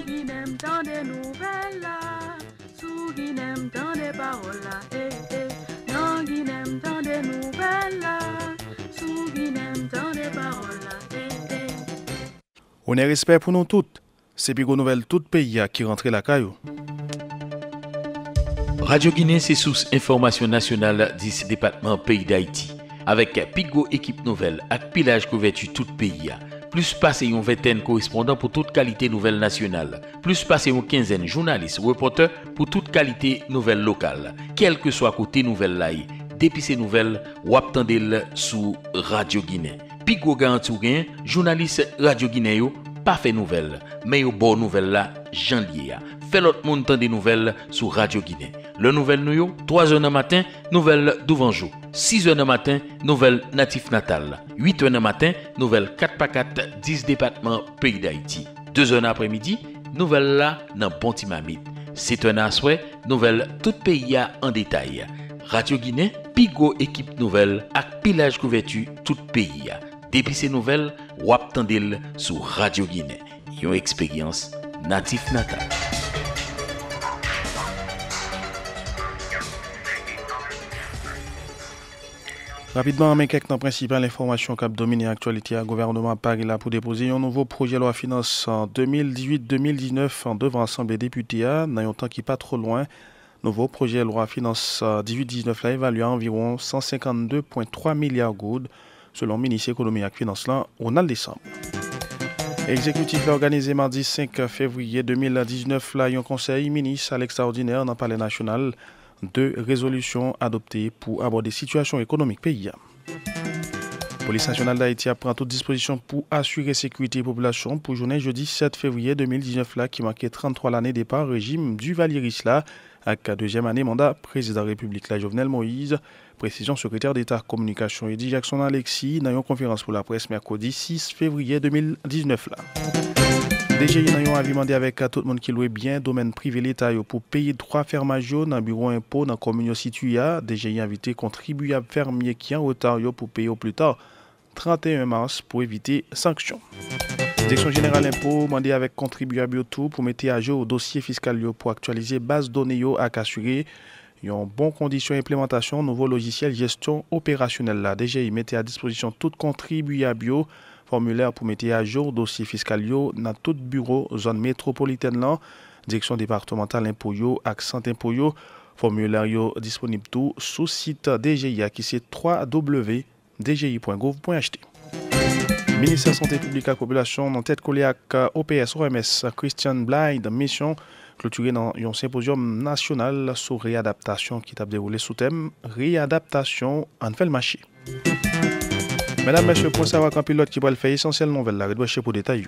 Non, qui n'aime tant des nouvelles là, sous qui n'aime tant des paroles là, non, qui n'aime tant des nouvelles là, sous qui n'aime tant des paroles là, On est respect pour nous toutes. C'est Pigo Nouvelle tout pays qui rentre la caillou. Radio Guinée, c'est source information nationale 10 départements pays d'Haïti. Avec Pigo équipe nouvelle, avec pilage couverture tout pays. Plus passé une vingtaine correspondants pour toute qualité nouvelle nationale. Plus passé une quinzaine journalistes, reporters pour toute qualité nouvelle locale. Quel que soit côté nouvelle là, depuis ces nouvelles, ou attendez sous Radio Guinée. Pigo garanti ou gain, journaliste Radio Guinée yo, pas fait nouvelle, mais yo bonne nouvelle là, Jean Lié. Fait l'autre monde temps des nouvelles sur Radio Guinée. Le nouvelle nous yo, 3h du matin, nouvelle d'Ouvanjou. 6h du matin, nouvelle Natif Natal. 8h du matin, nouvelle 4x4, 10 départements pays d'Haïti. 2h après-midi, nouvelle là, dans Pontimamite. 7h à soir, nouvelle tout pays en détail. Radio Guinée, Pigo équipe nouvelle, ak pilage couverture tout pays. Depuis ces nouvelles, wap tandil sur Radio Guinée. Yon expérience Natif Natal. Rapidement, mais quelques principales informations qui dominent l'actualité. Le gouvernement Paris là pour déposer un nouveau projet de loi finance en 2018-2019 devant l'Assemblée des députés. Dans un temps qui n'est pas trop loin, nouveau projet de loi finance 18-19 là évalué à environ 152,3 milliards de gouttes selon le ministère de l'économie et des finances là au mois de décembre. L'exécutif a organisé mardi 5 février 2019 là un conseil ministre à l'extraordinaire dans le Palais national. 2 résolutions adoptées pour aborder la situation économique pays. La police nationale d'Haïti prend toute disposition pour assurer la sécurité de la population pour journée jeudi 7 février 2019 là, qui marquait 33 l'année départ régime du Valieris là, avec la deuxième année mandat président de la République là, Jovenel Moïse. Précision secrétaire d'État communication et Jackson Alexis dans une conférence pour la presse mercredi 6 février 2019 là. DGI n'a avis demandé avec tout le monde qui loue bien domaine privé l'État pour payer droit fermage dans le bureau impôt dans la commune située. DGI a invité contribuables fermiers qui en retard pour payer au plus tard 31 mars pour éviter sanctions. Direction générale impôt demandé avec contribuables tout pour mettre à jour au dossier fiscal pour actualiser base données à assurer une bonne condition d'implémentation nouveau logiciel gestion opérationnelle. La DGI mettait à disposition tout contribuable formulaire pour mettre à jour dossier fiscal dans tout bureau zone métropolitaine là, direction départementale impôt yo accent impôt yo, formulaire yo disponible tout sous site DGI qui c'est www.dgi.gouv.ht. Ministère santé publique et population en tête collé avec OPS OMS Christian Blind mission clôturée dans un symposium national sur réadaptation qui t'a déroulé sous thème réadaptation en fait le marché. Mesdames, Messieurs, pour savoir qu'un pilote qui va le faire essentiel nouvelle, la redouche pour détail.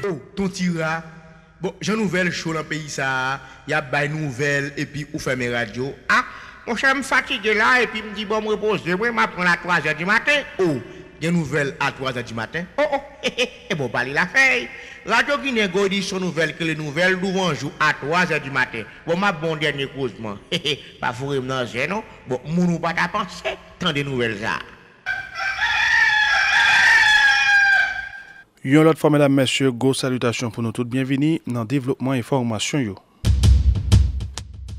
Oh, ton tira. Bon, j'ai une nouvelle show dans le pays, ça. Il y a des nouvelles et puis, ou fait mes radios. Ah, mon cher me fatigué là et puis me dit, bon, me repose. Je vais m'apprendre à 3h du matin. Oh, il y a une nouvelle à 3h du matin. Oh, oh, et bon, parler la feuille. Radio Guinée dit son nouvelle que les nouvelles d'Ouvanjou à 3h du matin. Bon, ma bon dernier causement. Pas fourré dans le non? Bon, moun ou pas ta pensée, tant de nouvelles ça. Yon l'autre fois, mesdames, messieurs, go salutations pour nous toutes. Bienvenue dans le développement et formation yo.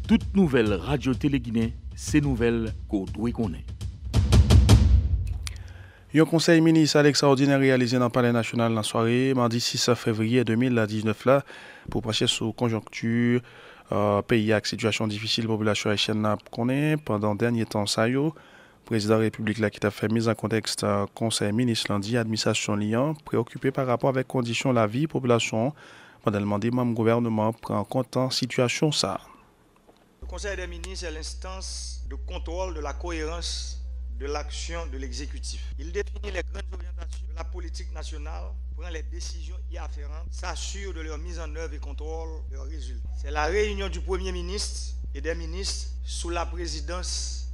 Toute nouvelle radio-télé Guinée, c'est nouvelle qu'on doit connaître. Un conseil ministre extraordinaire réalisé dans le Palais national la soirée, mardi 6 février 2019 là, pour passer sur conjoncture, pays avec situation difficile, population haïtienne connaît pendant dernier temps ça yo. Président de la République là qui t'a fait mise en contexte conseil ministre lundi administration Lyon préoccupé par rapport avec conditions la vie population pendant le mandat même gouvernement prend en compte en situation ça. Le conseil des ministres est l'instance de contrôle de la cohérence de l'action de l'exécutif. Il définit les grandes orientations de la politique nationale, prend les décisions y afférentes, s'assure de leur mise en œuvre et contrôle de leurs résultats. C'est la réunion du Premier ministre et des ministres sous la présidence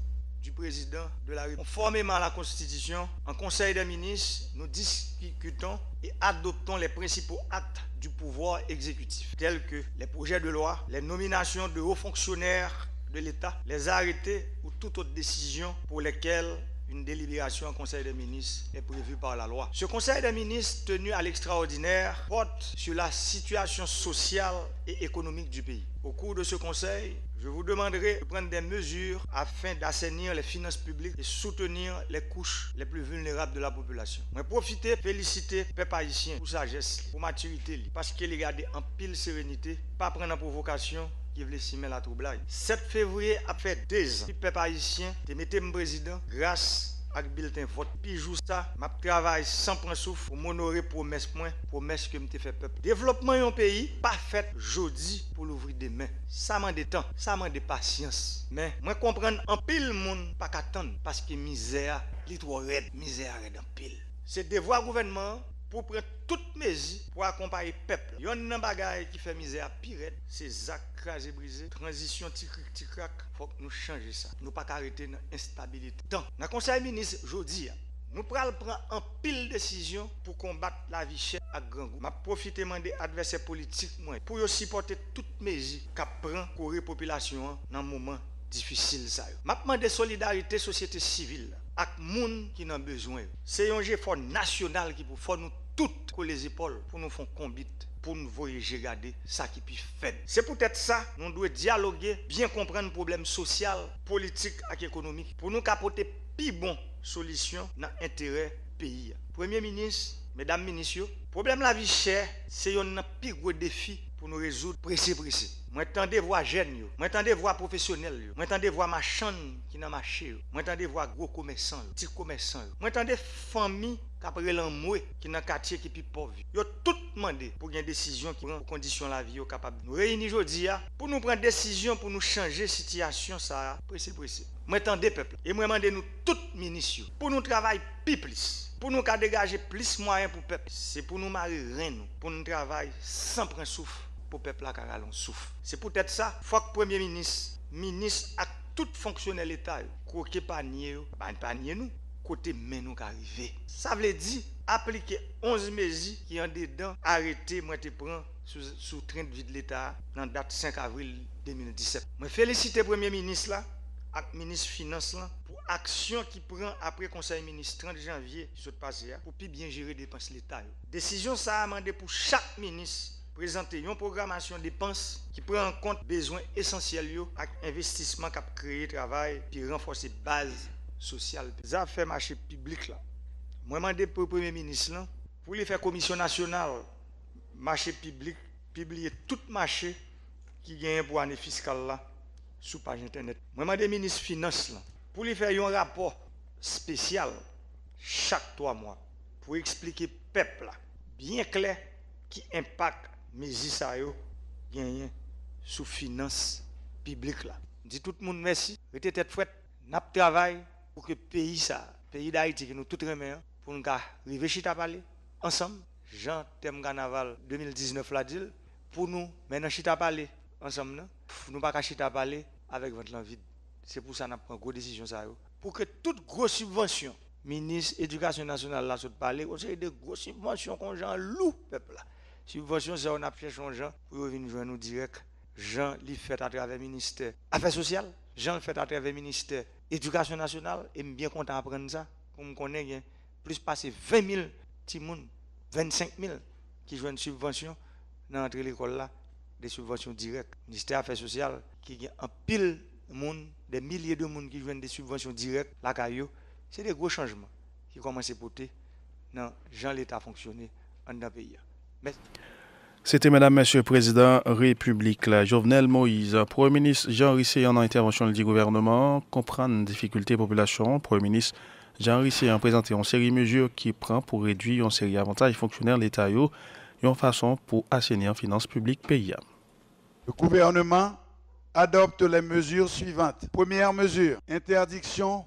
du président de la République. Conformément à la Constitution, en Conseil des ministres, nous discutons et adoptons les principaux actes du pouvoir exécutif, tels que les projets de loi, les nominations de hauts fonctionnaires de l'État, les arrêtés ou toute autre décision pour lesquelles une délibération en Conseil des ministres est prévue par la loi. Ce Conseil des ministres tenu à l'extraordinaire porte sur la situation sociale et économique du pays. Au cours de ce Conseil, je vous demanderai de prendre des mesures afin d'assainir les finances publiques et soutenir les couches les plus vulnérables de la population. Je profite féliciter le peuple haïtien pour sa geste, pour maturité, parce qu'il a gardé en pile sérénité, pas prendre en provocation qui voulait s'y mettre la troublade. 7 février a fait 2 ans. Le peuple haïtien, te mettez mon président grâce à bulletin vote. Puis jour ça, m'a travaille sans prendre souffle pour m'honorer promesse que m'te fait peuple. Développement un pays pas fait jodi pour l'ouvrir demain. Ça m'a des temps, ça m'a des patience. Mais moi comprendre en pile monde pas qu'attendre parce que misère, li trop raide, misère raide en pile. C'est devoir gouvernement pour prendre toutes mesures pour accompagner le peuple. Il y a un bagage qui fait misère pire, c'est Zach crasé brisé, transition tic-crac, faut que nous changions ça. Nous pas arrêter dans l'instabilité. Donc, dans le Conseil des ministres, je dis, nous prenons en pile décision pour combattre la vie chère à grand goût. Je profite de demander adversaires politiques pour supporter toutes mesures qu'a prend pour la population dans un moment difficile. Je demande de solidarité société civile avec les gens qui ont besoin. C'est un effort national qui faut nous toutes les épaules pour nous faire combattre, pour nous voyager, regarder ça qui peut faire. C'est peut-être ça, nous devons dialoguer, bien comprendre le problème social, politique et économique pour nous capoter plus bon solution dans l'intérêt du pays. Premier ministre, mesdames, messieurs, le problème de la vie chère, c'est un plus gros défi pour nous résoudre pressé. Moi tendez voir jeunes, moi tendez voir professionnels, moi tendez voir marchands qui dans marché, moi tendez voir gros commerçants, petits commerçants, moi tendez famille qu'après l'enmoué qui dans quartier qui plus pauvre. Yo tout demandé pour une décision qui prend condition la vie capable. Nous réunir aujourd'hui pour nous prendre décision pour nous changer situation ça pressé. Moi tendez peuple et moi demandez nous toutes ministres pour nous travailler plus. Pour nous dégager plus moyens pour le peuple, c'est pour nous marier nous, pour nous travailler sans prendre souffle, pour le peuple là on souffle. C'est peut-être ça, faut que le Premier ministre, à tout fonctionnaire de l'État, croquer panier, panier nous, côté mais nous arriver. Ça veut dire appliquer 11 mesures qui en dedans, arrêter, moi te prends sous train de vie de l'État, dans la date 5 avril 2017. Je félicite le Premier ministre là, avec le ministre des Finances là, pour action qui prend après le Conseil des ministres 30 janvier qui s'est passé pour plus bien gérer les dépenses de l'État. Décision ça a demandé pour chaque ministre présenter une programmation de dépenses qui prend en compte les besoins essentiels avec investissement qui a créé travail puis renforcer la base sociale. Les affaires marché public là. Moi demandé pour le Premier ministre là, pour lui faire commission nationale marché public, publier tout marché qui gagne pour année fiscale là sur page internet. Moi demandé ministre Finances là pour lui faire un rapport spécial chaque 3 mois pour expliquer peuple là bien clair qui impacte mesures ça yo gagne sous finance publique là. Dit tout le monde merci, mettez tête fouette, n'a travail pour que pays d'Haïti que nous tout remet pour nous arriver chita parler ensemble. Jean thème carnaval 2019 la dit pour nous maintenant chita parler ensemble nous pas chita parler avec votre vide. C'est pour ça qu'on a pris une grosse décision ça yo. Pour que toute grosse subvention ministre éducation nationale là saute parler, on sait des grosses subventions qu'on Jean loup peuple là. Subvention c'est on a cherché Jean pour venir joindre nous direct. Jean li fait à travers ministère Affaires sociales, Jean le fait à travers ministère Éducation nationale et bien content apprendre ça pour me connaître plus passer 20 000 petits moun, 25 000 qui joignent subvention dans l'entrée l'école là, des subventions directes. Ministère Affaires sociales qui a un pile monde, des milliers de monde qui joignent des subventions directes la caillou, c'est des gros changements qui commencent à porter dans Jean l'État fonctionner dans le pays. Merci. C'était Mesdames, Messieurs le Président République, la Jovenel Moïse. Premier ministre Jean Rissé en intervention du gouvernement, comprendre les difficultés de la population. Premier ministre Jean Rissé a présenté une série de mesures qui prend pour réduire une série d'avantages fonctionnaires de l'État et une façon pour assainir les finances publiques pays. Le gouvernement adopte les mesures suivantes. Première mesure, interdiction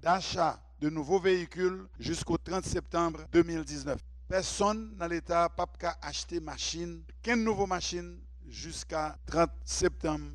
d'achat de nouveaux véhicules jusqu'au 30 septembre 2019. Personne dans l'État n'a pas acheter machine, 15 nouvelles machines jusqu'à 30 septembre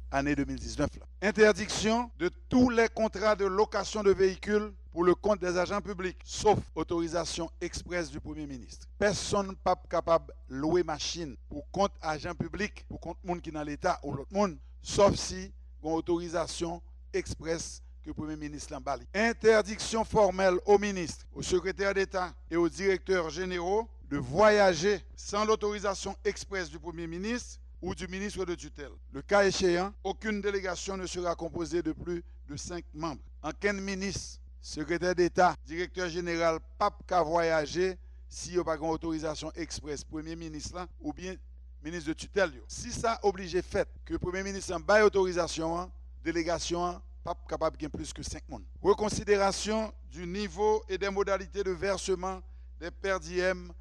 année 2019. Interdiction de tous les contrats de location de véhicules pour le compte des agents publics, sauf autorisation express du Premier ministre. Personne n'est pas capable de louer machine pour compte agent public, pour compte monde qui est dans l'État ou l'autre monde, sauf si une autorisation express que le Premier ministre l'a bali. Interdiction formelle aux ministres, aux secrétaires d'État et aux directeurs généraux de voyager sans l'autorisation expresse du Premier ministre ou du ministre de tutelle. Le cas échéant, aucune délégation ne sera composée de plus de 5 membres. Aucun ministre, secrétaire d'État, directeur général, pas qu'à voyager si il n'y a pas d'autorisation expresse Premier ministre là, ou bien ministre de tutelle. Si ça oblige fait que le Premier ministre n'a pas autorisation, délégation pas capable de plus que 5 personnes. Reconsidération du niveau et des modalités de versement des per diem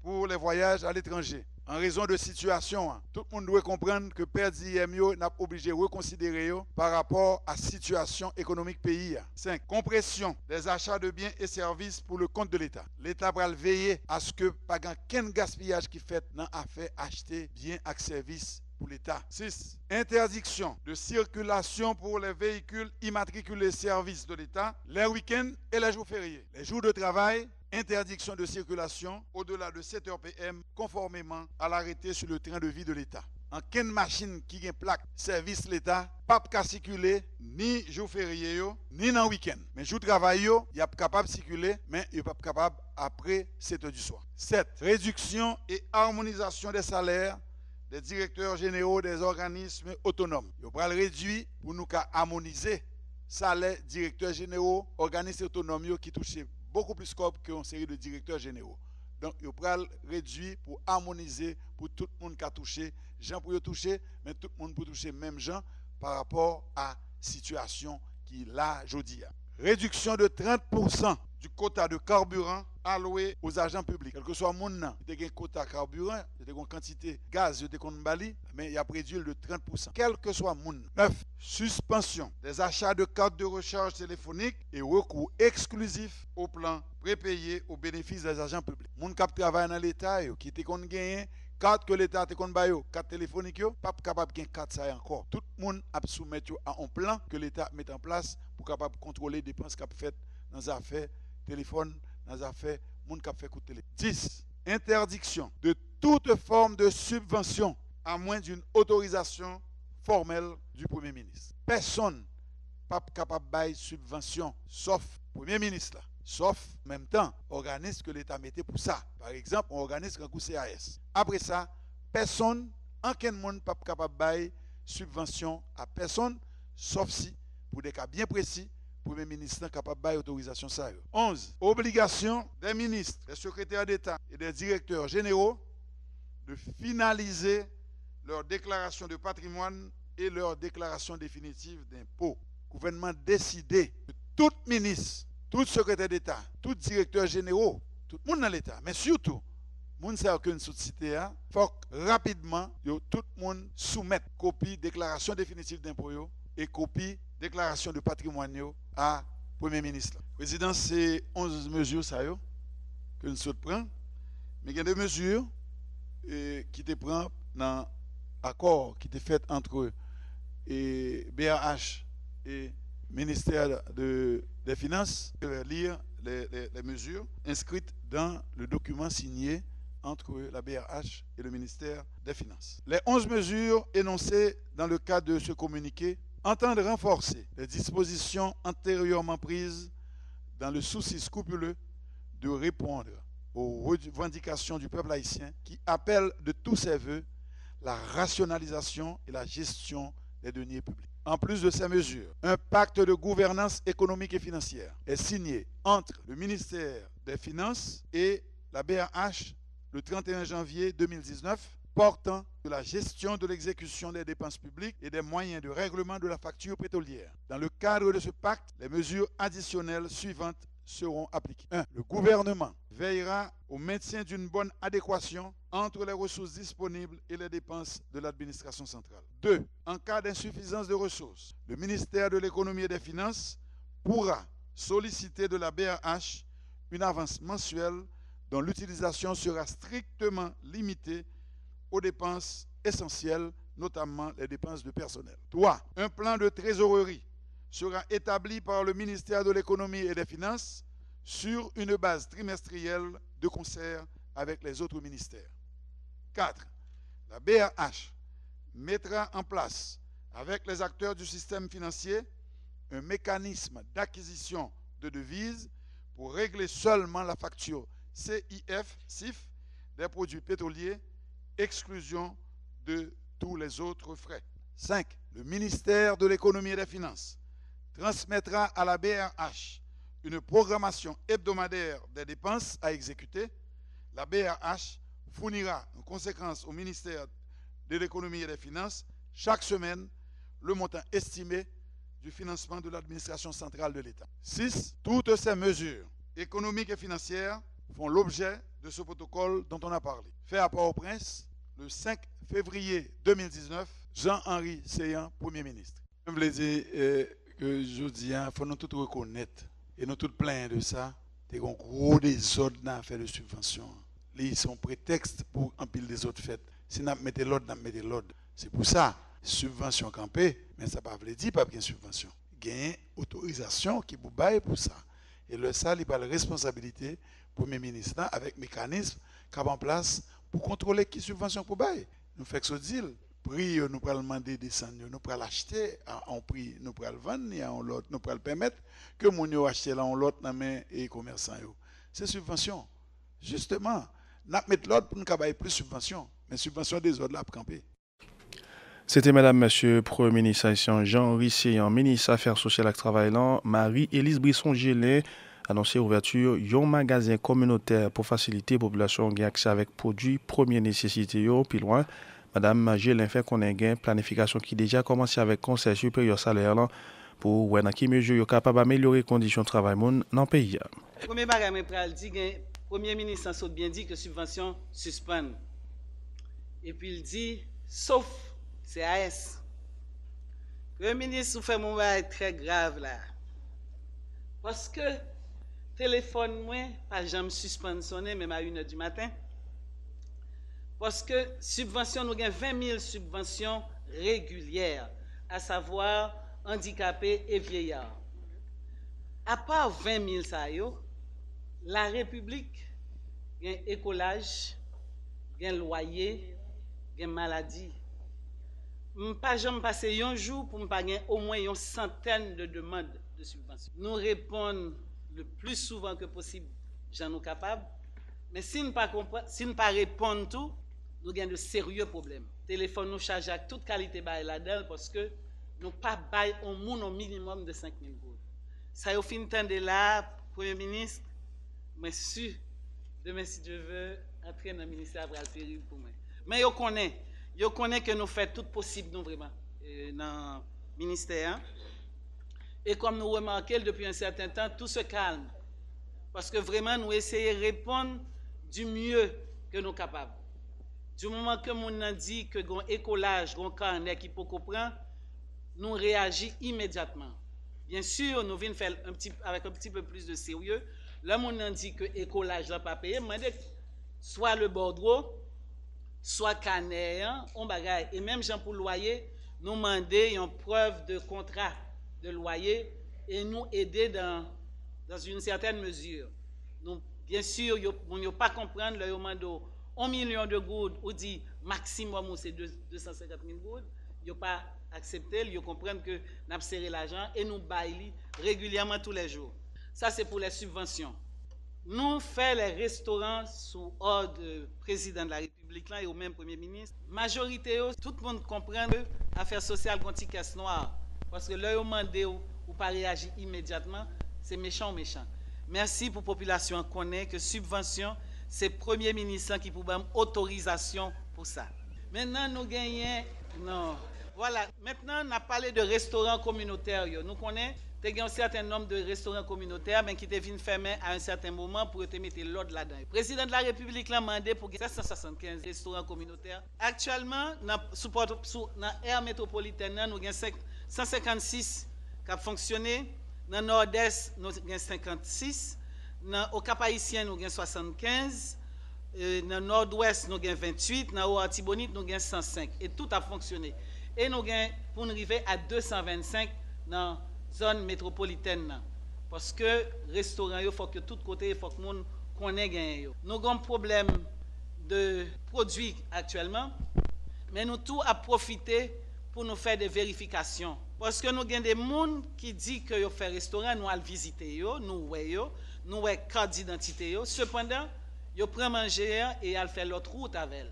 pour les voyages à l'étranger. En raison de situation, tout le monde doit comprendre que per diem n'a pas obligé de reconsidérer par rapport à la situation économique pays. 5. Compression des achats de biens et services pour le compte de l'État. L'État va veiller à ce que pas aucun gaspillage qui fait dans l'affaire acheter biens et services pour l'État. 6. Interdiction de circulation pour les véhicules immatriculés services de l'État les week-ends et les jours fériés. Les jours de travail, interdiction de circulation au-delà de 7 heures PM conformément à l'arrêté sur le train de vie de l'État. En quelle machine qui a plaque service l'État, pas qu'à circuler ni jour férié ni dans week-end. Mais jour travail il est capable de circuler mais il n'est pas capable après 7 heures du soir. 7. Réduction et harmonisation des salaires des directeurs généraux des organismes autonomes. Il va le réduire pour nous harmoniser salaire directeurs généraux, organismes autonomes qui touchent beaucoup plus qu'une série de directeurs généraux. Donc, il va le réduire pour harmoniser pour tout le monde qui a touché. Gens pour toucher, mais tout le monde pour toucher même gens par rapport à la situation qui est là aujourd'hui. Réduction de 30% du quota de carburant alloué aux agents publics. Quel que soit le monde, il y a un quota de carburant, il y a une quantité de gaz, il y a bali, mais il y a réduit de 30%. Quel que soit le monde. 9. Suspension des achats de cartes de recharge téléphonique et recours exclusif au plan prépayé au bénéfice des agents publics. Les gens qui travaillent dans l'État, qui ont gagné carte que l'État a gagné, carte téléphonique, pas capable de gagner carte ça encore. Tout le monde a soumettre à un plan que l'État met en place pour capable contrôler les dépenses qu'il a faites dans les affaires téléphone, dans les affaires monde qui a fait coup de télé. 10. Interdiction de toute forme de subvention à moins d'une autorisation formelle du Premier ministre. Personne n'est capable de bailler subvention sauf le Premier ministre là. Sauf, en même temps, organisme que l'État mettait pour ça. Par exemple, on organise un coup CAS. Après ça, personne, aucun monde n'est capable de bailler subvention à personne, sauf si, pour des cas bien précis, le Premier ministre est capable de bailler autorisation ça. 11. Obligation des ministres, des secrétaires d'État et des directeurs généraux de finaliser leur déclaration de patrimoine et leur déclaration définitive d'impôt. Le gouvernement a décidé que tout ministre, tout secrétaire d'État, tout directeur général, tout le monde dans l'État, mais surtout, le monde sait qu'une société, il faut rapidement, tout le monde soumette copie déclaration définitive d'impôt et copie déclaration de patrimoine à Premier ministre. Le président, c'est 11 mesures ça, que nous prenons, mais il y a des mesures qui te prennent dans l'accord qui était fait entre BRH et ministère des Finances, lire les mesures inscrites dans le document signé entre la BRH et le ministère des Finances. Les 11 mesures énoncées dans le cadre de ce communiqué entendent renforcer les dispositions antérieurement prises dans le souci scrupuleux de répondre aux revendications du peuple haïtien qui appelle de tous ses voeux la rationalisation et la gestion des deniers publics. En plus de ces mesures, un pacte de gouvernance économique et financière est signé entre le ministère des Finances et la BRH le 31 janvier 2019 portant sur la gestion de l'exécution des dépenses publiques et des moyens de règlement de la facture pétrolière. Dans le cadre de ce pacte, les mesures additionnelles suivantes seront appliquées. 1. Le gouvernement veillera au maintien d'une bonne adéquation entre les ressources disponibles et les dépenses de l'administration centrale. 2. En cas d'insuffisance de ressources, le ministère de l'Économie et des Finances pourra solliciter de la BRH une avance mensuelle dont l'utilisation sera strictement limitée aux dépenses essentielles, notamment les dépenses de personnel. 3. Un plan de trésorerie sera établi par le ministère de l'Économie et des Finances sur une base trimestrielle de concert avec les autres ministères. 4. La BRH mettra en place, avec les acteurs du système financier, un mécanisme d'acquisition de devises pour régler seulement la facture CIF des produits pétroliers, exclusion de tous les autres frais. 5. Le ministère de l'économie et des finances transmettra à la BRH une programmation hebdomadaire des dépenses à exécuter. La BRH fournira en conséquence au ministère de l'économie et des finances chaque semaine le montant estimé du financement de l'administration centrale de l'État. 6. Toutes ces mesures économiques et financières font l'objet de ce protocole dont on a parlé. Fait à Port-au-Prince le 5 février 2019, Jean-Henri Séan, Premier ministre. Je voulais dire que je dis, il faut nous tous reconnaître, et nous tous pleins de ça, des gros désordres dans l'affaire de subvention. Ils sont prétexte pour un pile des autres fêtes. Si nous mettons l'ordre, nous mettons l'ordre. C'est pour ça, subvention campée, mais ça ne veut dire pas qu'il y a une subvention. Il y a une autorisation qui vous baille pour ça. Et le ça, il a la responsabilité, Premier ministre, avec mécanisme qu'il y a en place pour contrôler qui subvention pour bailler. Nous faisons ce deal. Prix, nous pouvons demander des descendre, nous pouvons l'acheter à un prix, nous pouvons le vendre, nous pouvons le permettre que nous achète là en l'autre dans main et commerçants. C'est subvention. Justement, nous mettons l'autre pour nous avoir plus de subventions, mais subvention des autres là pour camper. C'était Madame, Monsieur, Premier ministre haïtien Jean-Henri Séan, ministre Affaires sociales et Travail, Marie-Élise Brisson-Gélin, annoncé l'ouverture d'un magasin communautaire pour faciliter la population à accès avec produits première nécessité. Puis loin, Madame Gélin fait qu'on ait une planification qui déjà commencé avec Conseil supérieur salaire pour voir dans quelle mesure est capable d'améliorer les conditions de travail dans le pays. Le premier bagage, le Premier ministre a bien dit que subvention suspend. Et puis il dit, sauf CAS. Le ministre fait mon travail très grave là. Parce que téléphone, moi, pas jamais suspensionné, même à 1h du matin. Parce que subvention, nous avons 20 000 subventions régulières, à savoir handicapés et vieillards. À part 20 000 ça yo, la République a un écolage, un loyer, une maladie. Je ne peux pas jamais passer un jour pour ne pas gagner au moins une centaine de demandes de subventions. Nous répondons le plus souvent que possible, j'en suis capable. Mais si nous ne pas répondre tout, nous avons de sérieux problèmes. Le téléphone nous charge à toute qualité là-dedans parce que nous pas bail au minimum de 5 000 euros. Ça y est, au fin de là, Premier ministre, je suis sûr, demain, si Dieu veut, entrer dans le ministère, c'est terrible pour moi. Mais je connais que nous faisons tout possible, nous, vraiment, dans le ministère. Et comme nous remarquons depuis un certain temps, tout se calme. Parce que vraiment, nous essayons de répondre du mieux que nous sommes capables. Du moment que nous avons dit que nous avons un écolage, un carnet qui peut comprendre, nous réagissons immédiatement. Bien sûr, nous venons faire avec un petit peu plus de sérieux. Là, nous avons dit que l'écolage n'a pas payé. Soit le bordereau, soit carnet, on bagaille. Et même Jean pour loyer, nous demandons une preuve de contrat de loyer et nous aider dans une certaine mesure. Donc, bien sûr, on ne peut pas comprendre le demande 1 million de gouttes ou dit maximum c'est 250 000 gouttes. Ils n'ont pas accepté, ils comprennent que nous avons serré l'argent et nous baillons régulièrement tous les jours. Ça, c'est pour les subventions. Nous faisons les restaurants sous ordre du président de la République là, et au même Premier ministre. Majorité, tout le monde comprend que l'affaire sociale contre une caisse noire. Parce que là, on demande ou pas réagir immédiatement, c'est méchant. Merci pour la population qui connaît que subvention, c'est le Premier ministre qui peut avoir autorisation pour ça. Maintenant, nous gagnons. Non. Voilà. Maintenant, on a parlé de restaurants communautaires. Nous connaissons un certain nombre de restaurants communautaires mais qui deviennent fermés à un certain moment pour te mettre l'ordre là-dedans. Le président de la République l'a demandé pour 775 restaurants communautaires. Actuellement, dans l'aire métropolitaine, nous avons 156 qui ont fonctionné. Dans le nord-est, nous avons 56. Au Cap-Haïtien, nous avons 75. Dans le nord-ouest, nous avons 28. Dans le Haut-Artibonite, nous avons 105. Et tout a fonctionné. Et nous avons, pour nous arriver à 225 dans la zone métropolitaine. Parce que restaurant, il faut que de tous côtés, il faut que le monde connaisse. Nous avons un problème de produits actuellement, mais nous tout à profiter pour nous faire des vérifications Parce que nous avons des gens qui disent que vous faites restaurant, nous allons visiter, nous avons carte d'identité. Cependant, vous prenez manger et vous faites l'autre route avec elle.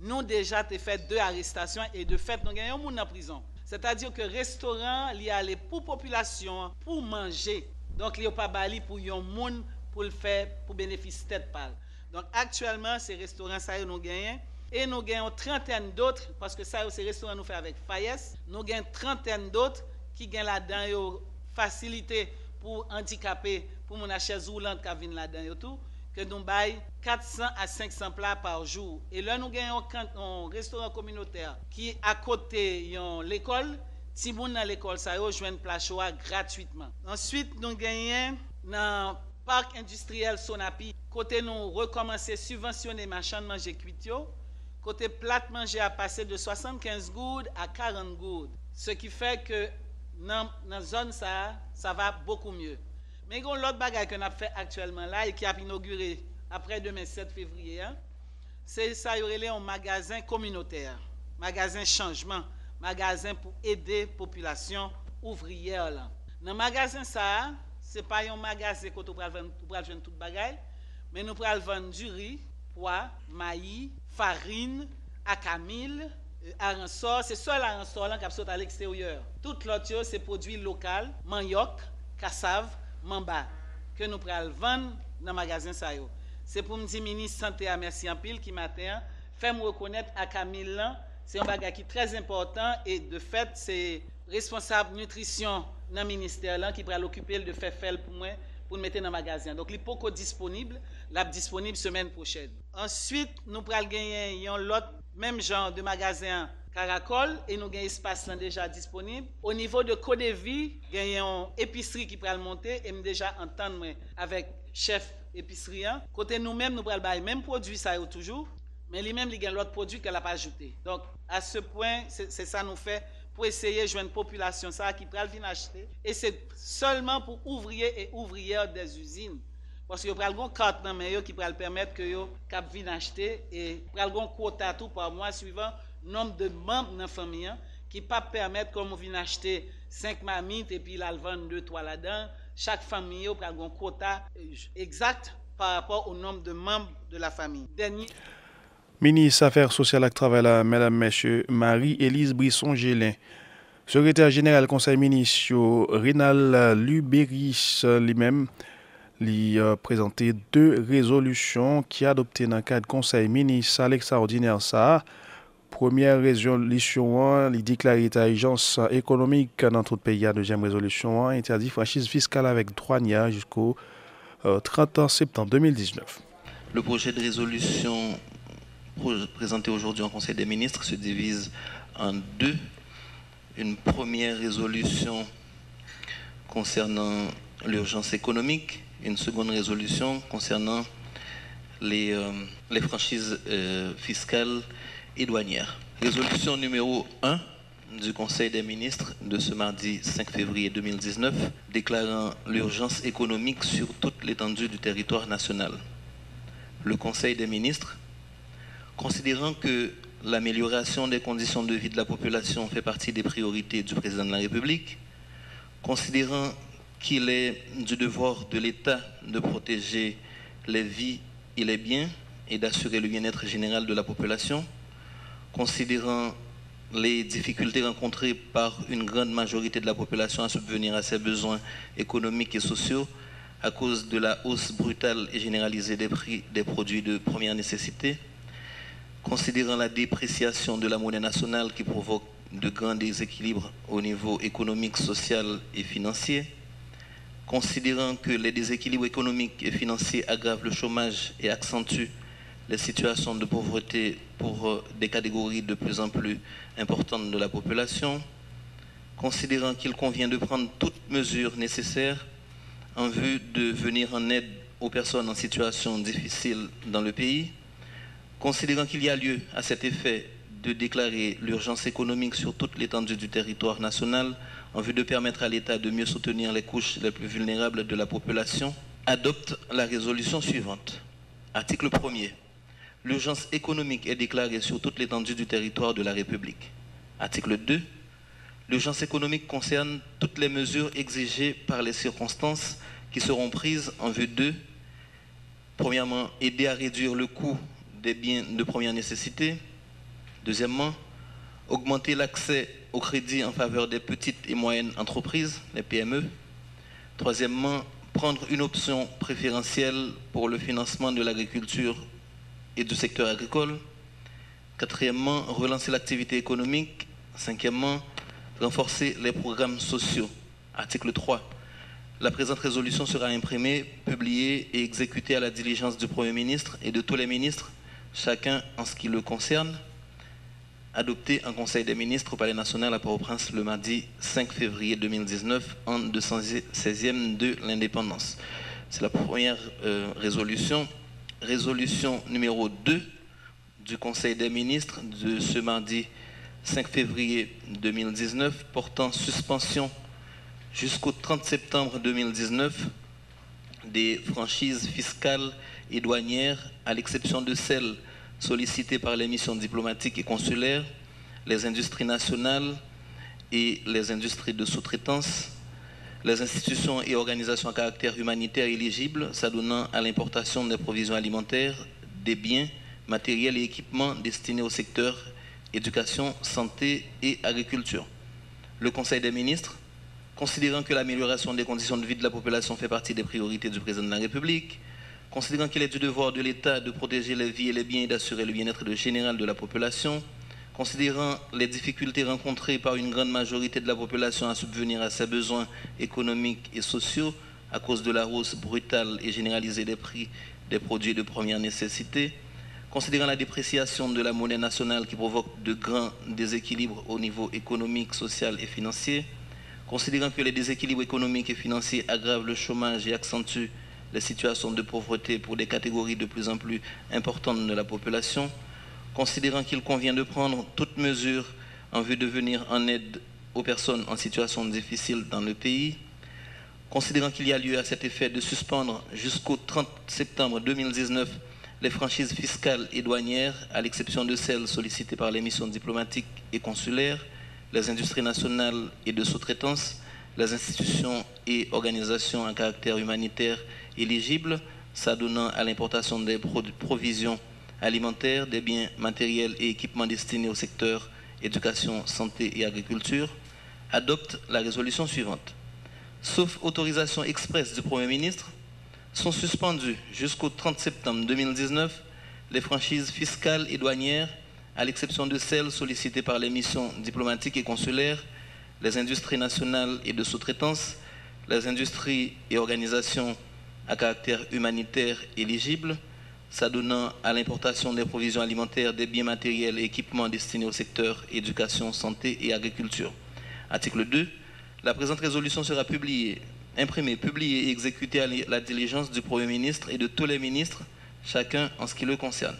Nous déjà avons fait 2 arrestations et de fait, nous avons un monde en prison. C'est-à-dire que le restaurant, il y a pour la population, pour manger. Donc, il n'y a pas bali pour un monde pour le faire, pour bénéficier de tête pâle. Donc, actuellement, ces restaurants, ça, nous gagnons. Et nous gagnons une trentaine d'autres, parce que ça, ces restaurants, nous fait avec Fayès. Nous gagnons une trentaine d'autres qui gagnent là-dedans, facilité pour handicapés, pour mon chaise roulante qui viennent là-dedans, tout, que nous baillons 400 à 500 plats par jour. Et là, nous gagnons un restaurant communautaire qui, à côté de l'école, si vous dans l'école, ça y joue plat chaud gratuitement. Ensuite, nous gagnons dans le parc industriel Sonapi, côté nous recommencer à subventionner marchand de manger cuitio. Côté plate manger a passé de 75 gouttes à 40 gouttes. Ce qui fait que dans la zone, ça va beaucoup mieux. Mais il y a l'autre bagage qu'on a fait actuellement là et qui a inauguré après demain 7 février, c'est ça, il y aurait un magasin communautaire, magasin changement, magasin pour aider la population ouvrière. Là. Dans le magasin, ça, ce n'est pas un magasin où on va vendre tout bagage, mais nous allons vendre du riz, pois, maïs, farine, acamil, aransor. C'est seul aransor qui est à l'extérieur. Tout l'autre, c'est produits locaux, manioc, cassave, mamba, que nous allons vendre dans le magasin. C'est pour me dire, ministre Santé, merci en pile, qui matin, fait me reconnaître acamil, c'est un bagage qui est très important et de fait, c'est responsable nutrition dans le ministère qui va l'occuper de faire pour moi. Pour le mettre dans le magasin. Donc, il n'est pas disponible, il est disponible semaine prochaine. Ensuite, nous allons gagner l'autre même genre de magasin Caracol et nous avons un espace déjà disponible. Au niveau de Codevi, nous avons une épicerie qui va monter et nous déjà entendre avec chef épicerie. Côté nous-mêmes, nous allons le même produit, ça toujours, mais lui-même, il y a l'autre produit qu'elle n'a pas ajouté. Donc, à ce point, c'est ça nous fait pour essayer de joindre une population ça, qui peut venir acheter. Et c'est seulement pour ouvriers et ouvrières des usines. Parce qu'il y a une carte qui peut permettre que vous viennent acheter et il y a un quota tout par mois suivant le nombre de membres de la famille qui peut permettre que vous viennent acheter 5 mamites et puis ils vendent 2-3 là-dedans. Chaque famille a un quota exact par rapport au nombre de membres de la famille. Ministre Affaires sociales et Travail, Mesdames, Messieurs, Marie-Élise Brisson-Gélin. Secrétaire général Conseil ministre Rénal Lubéris lui-même a présenté 2 résolutions qui adoptées dans le cadre du Conseil ministre extraordinaire. Première résolution, il déclare l'état d'urgence économique dans tout le pays. Deuxième résolution, interdit franchise fiscale avec douanière jusqu'au 30 septembre 2019. Le projet de résolution présenté aujourd'hui en Conseil des ministres se divise en 2. Une première résolution concernant l'urgence économique, une seconde résolution concernant les franchises fiscales et douanières. Résolution numéro 1 du Conseil des ministres de ce mardi 5 février 2019 déclarant l'urgence économique sur toute l'étendue du territoire national. Le Conseil des ministres, considérant que l'amélioration des conditions de vie de la population fait partie des priorités du président de la République, considérant qu'il est du devoir de l'État de protéger les vies et les biens et d'assurer le bien-être général de la population, considérant les difficultés rencontrées par une grande majorité de la population à subvenir à ses besoins économiques et sociaux à cause de la hausse brutale et généralisée des prix des produits de première nécessité, considérant la dépréciation de la monnaie nationale qui provoque de grands déséquilibres au niveau économique, social et financier, considérant que les déséquilibres économiques et financiers aggravent le chômage et accentuent les situations de pauvreté pour des catégories de plus en plus importantes de la population, considérant qu'il convient de prendre toutes mesures nécessaires en vue de venir en aide aux personnes en situation difficile dans le pays, considérant qu'il y a lieu à cet effet de déclarer l'urgence économique sur toute l'étendue du territoire national en vue de permettre à l'État de mieux soutenir les couches les plus vulnérables de la population, adopte la résolution suivante. Article 1er. L'urgence économique est déclarée sur toute l'étendue du territoire de la République. Article 2. L'urgence économique concerne toutes les mesures exigées par les circonstances qui seront prises en vue de, premièrement, aider à réduire le coût des biens de première nécessité. Deuxièmement, augmenter l'accès au crédit en faveur des petites et moyennes entreprises, les PME. Troisièmement, prendre une option préférentielle pour le financement de l'agriculture et du secteur agricole. Quatrièmement, relancer l'activité économique. Cinquièmement, renforcer les programmes sociaux. Article 3. La présente résolution sera imprimée, publiée et exécutée à la diligence du Premier ministre et de tous les ministres, chacun en ce qui le concerne, adoptée en Conseil des ministres au Palais national à Port-au-Prince le mardi 5 février 2019, en 216e de l'indépendance. C'est la première résolution. Résolution numéro 2 du Conseil des ministres de ce mardi 5 février 2019 portant suspension jusqu'au 30 septembre 2019 des franchises fiscales et douanières, à l'exception de celles sollicitées par les missions diplomatiques et consulaires, les industries nationales et les industries de sous-traitance, les institutions et organisations à caractère humanitaire éligibles s'adonnant à l'importation des provisions alimentaires, des biens, matériels et équipements destinés au secteur éducation, santé et agriculture. Le Conseil des ministres, considérant que l'amélioration des conditions de vie de la population fait partie des priorités du président de la République, considérant qu'il est du devoir de l'État de protéger les vies et les biens et d'assurer le bien-être général de la population, considérant les difficultés rencontrées par une grande majorité de la population à subvenir à ses besoins économiques et sociaux à cause de la hausse brutale et généralisée des prix des produits de première nécessité, considérant la dépréciation de la monnaie nationale qui provoque de grands déséquilibres au niveau économique, social et financier, considérant que les déséquilibres économiques et financiers aggravent le chômage et accentuent les situations de pauvreté pour des catégories de plus en plus importantes de la population, considérant qu'il convient de prendre toutes mesures en vue de venir en aide aux personnes en situation difficile dans le pays, considérant qu'il y a lieu à cet effet de suspendre jusqu'au 30 septembre 2019 les franchises fiscales et douanières, à l'exception de celles sollicitées par les missions diplomatiques et consulaires, les industries nationales et de sous-traitance, les institutions et organisations à caractère humanitaire éligibles, s'adonnant à l'importation des provisions alimentaires, des biens matériels et équipements destinés au secteur éducation, santé et agriculture, adopte la résolution suivante. Sauf autorisation expresse du Premier ministre, sont suspendues jusqu'au 30 septembre 2019 les franchises fiscales et douanières, à l'exception de celles sollicitées par les missions diplomatiques et consulaires, les industries nationales et de sous-traitance, les industries et organisations à caractère humanitaire éligibles, s'adonnant à l'importation des provisions alimentaires, des biens matériels et équipements destinés au secteur éducation, santé et agriculture. Article 2. La présente résolution sera publiée, imprimée, publiée et exécutée à la diligence du Premier ministre et de tous les ministres, chacun en ce qui le concerne.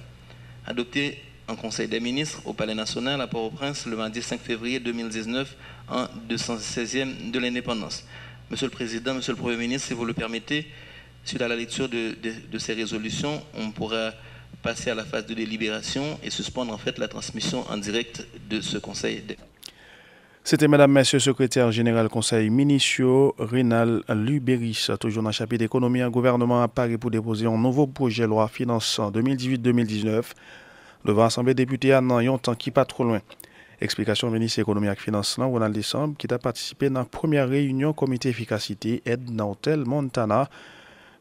Adoptée en Conseil des ministres au Palais national à Port-au-Prince le mardi 5 février 2019 en 216e de l'indépendance. Monsieur le Président, Monsieur le Premier ministre, si vous le permettez, suite à la lecture de ces résolutions, on pourra passer à la phase de délibération et suspendre en fait la transmission en direct de ce Conseil des... C'était Madame, Monsieur, Secrétaire Général Conseil Minitio, Rénal Lubéris, toujours dans le chapitre d'économie. Un gouvernement à Paris pour déposer un nouveau projet de loi finance 2018-2019 devant l'Assemblée des députés à un temps qui pas trop loin. Explication ministre économie et finance, Ronald Décembre, qui a participé dans la première réunion comité efficacité aide dans l'hôtel Montana.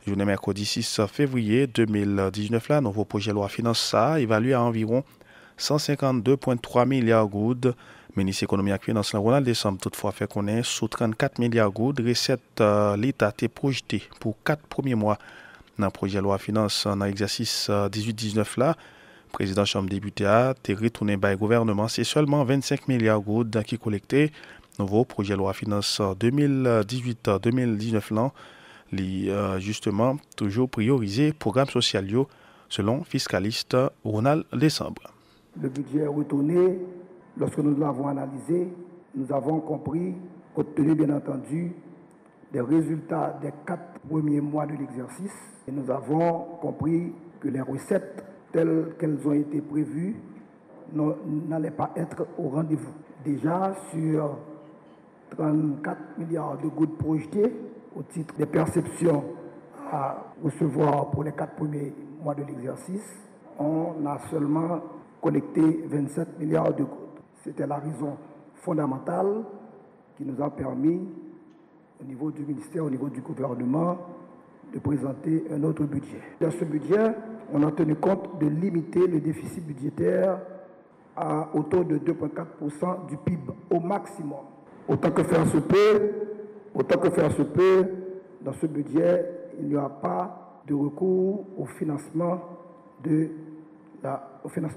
Journée mercredi 6 février 2019, là, nouveau projet de loi finance ça, évalué à environ 152,3 milliards de gouttes. Ministre économie et finance, Ronald Décembre, toutefois fait connaître sous 34 milliards de gouttes, recettes l'État est projeté pour 4 premiers mois dans le projet de loi finance dans l'exercice 18-19 là. Président Chambre député a retourné par le gouvernement, c'est seulement 25 milliards de gouttes qui collecté. Nouveau projet de loi finance 2018-2019 là. Justement, toujours priorisé programme social selon fiscaliste Ronald Décembre. Le budget est retourné. Lorsque nous l'avons analysé, nous avons compris, compte tenu bien entendu des résultats des 4 premiers mois de l'exercice, et nous avons compris que les recettes telles qu'elles ont été prévues n'allaient pas être au rendez-vous. Déjà sur 34 milliards de gouttes projetées au titre des perceptions à recevoir pour les 4 premiers mois de l'exercice. On a seulement collecté 27 milliards de gouttes. C'était la raison fondamentale qui nous a permis, au niveau du ministère, au niveau du gouvernement, de présenter un autre budget. Dans ce budget, on a tenu compte de limiter le déficit budgétaire à autour de 2,4% du PIB au maximum. Autant que faire se peut, dans ce budget, il n'y aura pas de recours au financement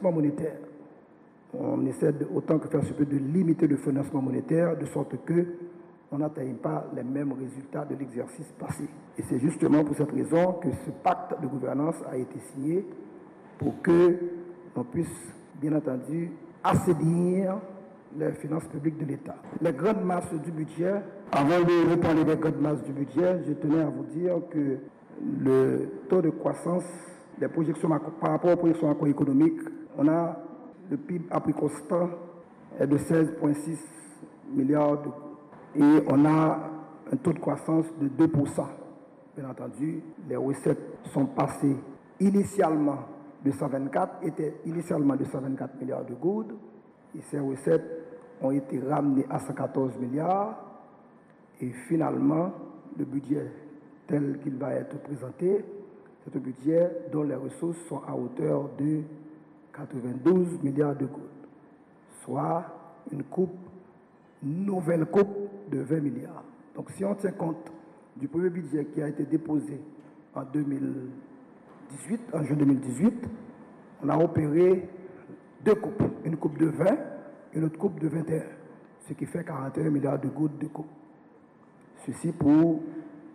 monétaire. On essaie autant que faire se peut de limiter le financement monétaire de sorte que on n'atteigne pas les mêmes résultats de l'exercice passé. Et c'est justement pour cette raison que ce pacte de gouvernance a été signé pour que l'on puisse, bien entendu, assainir les finances publiques de l'État. Les grandes masses du budget, avant de vous parler des grandes masses du budget, je tenais à vous dire que le taux de croissance des projections par rapport aux projections macroéconomiques, on a le PIB à prix constant est de 16,6 milliards de et on a un taux de croissance de 2%. Bien entendu, les recettes sont passées initialement de 124 milliards de gouttes et ces recettes ont été ramenées à 114 milliards et finalement, le budget tel qu'il va être présenté, c'est un budget dont les ressources sont à hauteur de 92 milliards de gouttes, soit une nouvelle coupe de 20 milliards. Donc si on tient compte du premier budget qui a été déposé en juin 2018, on a opéré 2 coupes, une coupe de 20 et une autre coupe de 21, ce qui fait 41 milliards de gouttes de coupe. Ceci pour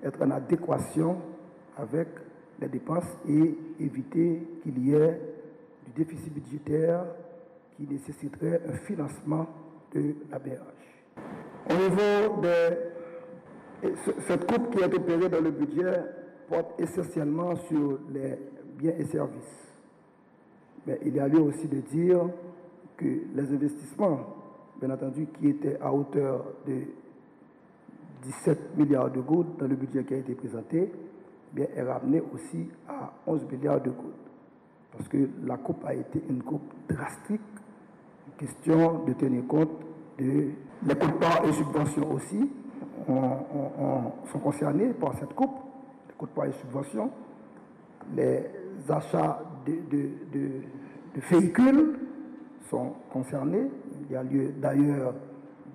être en adéquation avec les dépenses et éviter qu'il y ait du déficit budgétaire qui nécessiterait un financement de la BH. Au niveau cette coupe qui est opérée dans le budget porte essentiellement sur les biens et services. Mais il y a lieu aussi de dire que les investissements, bien entendu, qui étaient à hauteur de 17 milliards de gouttes dans le budget qui a été présenté, bien, est ramené aussi à 11 milliards de gouttes. Parce que la coupe a été une coupe drastique, question de tenir compte de les quotes-parts et subventions aussi sont concernés par cette coupe, les quotes-parts et subventions, les achats de véhicules sont concernés. Il y a lieu d'ailleurs,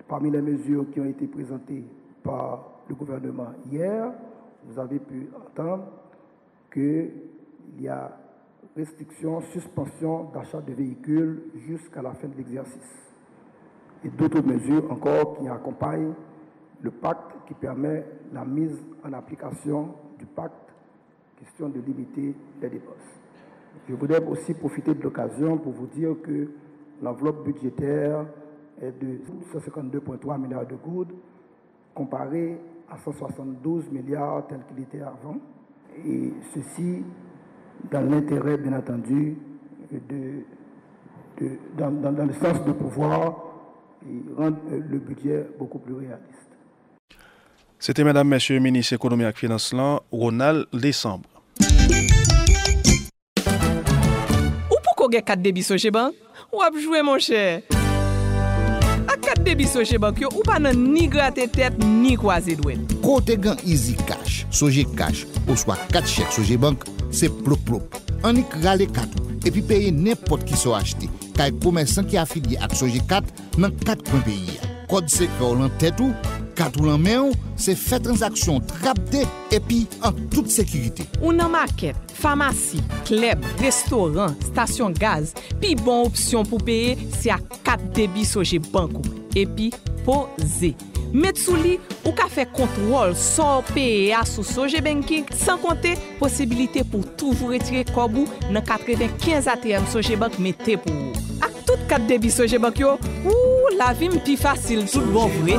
parmi les mesures qui ont été présentées par le gouvernement hier, vous avez pu entendre qu'il y a restriction, suspension d'achat de véhicules jusqu'à la fin de l'exercice. Et d'autres mesures encore qui accompagnent le pacte qui permet la mise en application du pacte, question de limiter les dépenses. Je voudrais aussi profiter de l'occasion pour vous dire que l'enveloppe budgétaire est de 152,3 milliards de gouttes comparé à 172 milliards tel qu'il était avant. Et ceci dans l'intérêt, bien entendu, dans le sens de pouvoir rendre le budget beaucoup plus réaliste. C'était Mesdames, Messieurs, ministre économie et finance, Ronald Décembre. Ou pourquoi vous avez 4 débits sur chez banque? Ou avez joué, mon cher? À 4 débits sur chez banque, ou pas ni gratter tête, ni croiser doué. Côté gan Easy Cash, Soje Cash, ou soit 4 chèques Soje Bank, c'est propre. On y crale 4 et puis payer n'importe qui soit acheté. Car commerçant qui affilié à Soje 4 dans 4 points pays. Code secret en tête ou 4 ou en main, c'est fait transaction rapide et puis en toute sécurité. Ou dans market, pharmacie, club, restaurant, station gaz, puis bonne option pour payer, c'est à 4 débits Soje Bank et puis poser. Mettre sous lit ou ka fait contrôle sans payer à sous Soje Banking sans compter possibilité pour toujours retirer kobou dans 95 ATM Soje Bank mettez pour vous. À toutes 4 débits Soje Bank yo, la vie m'pi facile tout bon vrai.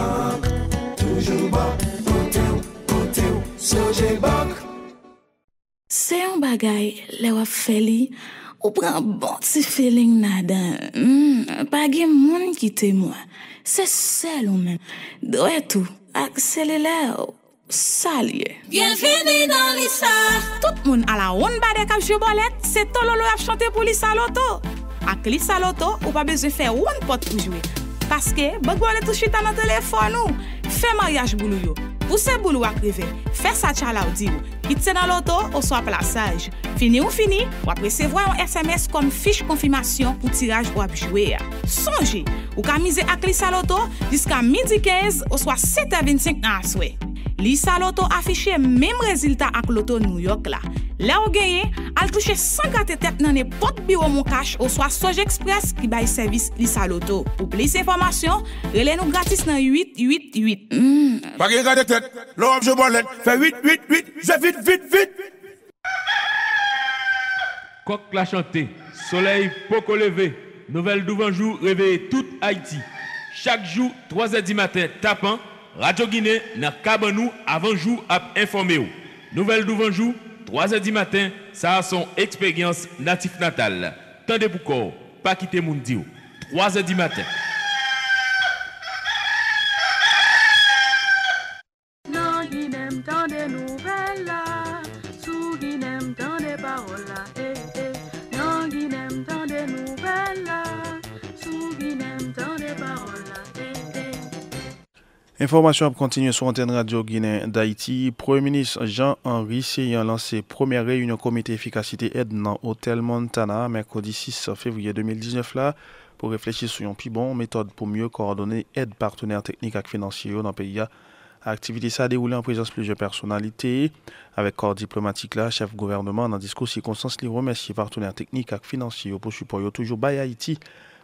Toujours côté Soje Bank. C'est un bagay le wap fè li, ou prend bon petit feeling là-dedans. Pas gen moun qui témoin. C'est seul ou même. Doit tout. Accélère. Salut. Bienvenue dans l'Issa. Tout moun à la ronde bade k'ap jwe bolette, c'est Tololo a chanté pour l'Issa Loto. Ak l'Issa Loto, ou pas besoin faire one pot pour jouer. Parce que, bon bolette tout chita dans téléphone ou, fait mariage boulou yo. Pousse boulou ak rive, fait sa chala ou di ou. Kitse dans l'auto, ou soit plaçage. Fini ou fini, ou ap recevoir un SMS comme fiche confirmation pour tirage ou ap jouer. Songez, ou ka mise ak l'Issa Loto jusqu'à midi 15 ou soit 7h25 dans la soirée. L'Issa Loto affiche même résultat ak Loto New York là. Là ou gagné, al touche 104 têtes dans n'importe bureau mon cash ou soit Soje Express qui bail service l'Issa Loto. Pour plus d'informations, relais-nous gratis dans 888. Pas de garder tête, l'homme je bolette, fait 888, je vite. Coq la chanté, soleil poco levé, nouvelle d'ouvanjou réveille toute Haïti. Chaque jour, 3h du matin, tapant, Radio Guinée n'a Kabanou avant jour à informer. Nouvelle d'ouvanjou, 3h du matin, ça a son expérience natif natale. Tendez pour corps, pas quitter mon dio. 3h du matin. Non, Guinem, tant des nouvelles là. Sous Guinem, tant des paroles là. Non, Guinem, tant des nouvelles là. Sous Guinem, tant des paroles là. Information à continuer sur l'antenne Radio Guinée d'Haïti. Premier ministre Jean-Henri Seyan lancé première réunion comité efficacité aide dans l'hôtel Montana mercredi 6 février 2019 là pour réfléchir sur une plus bonne méthode pour mieux coordonner aide partenaires techniques et financiers dans le pays. L'activité ça a déroulé en présence de plusieurs personnalités avec corps diplomatique là, chef gouvernement dans discours circonstances li remercier partenaires techniques et financiers pour support toujours by Haïti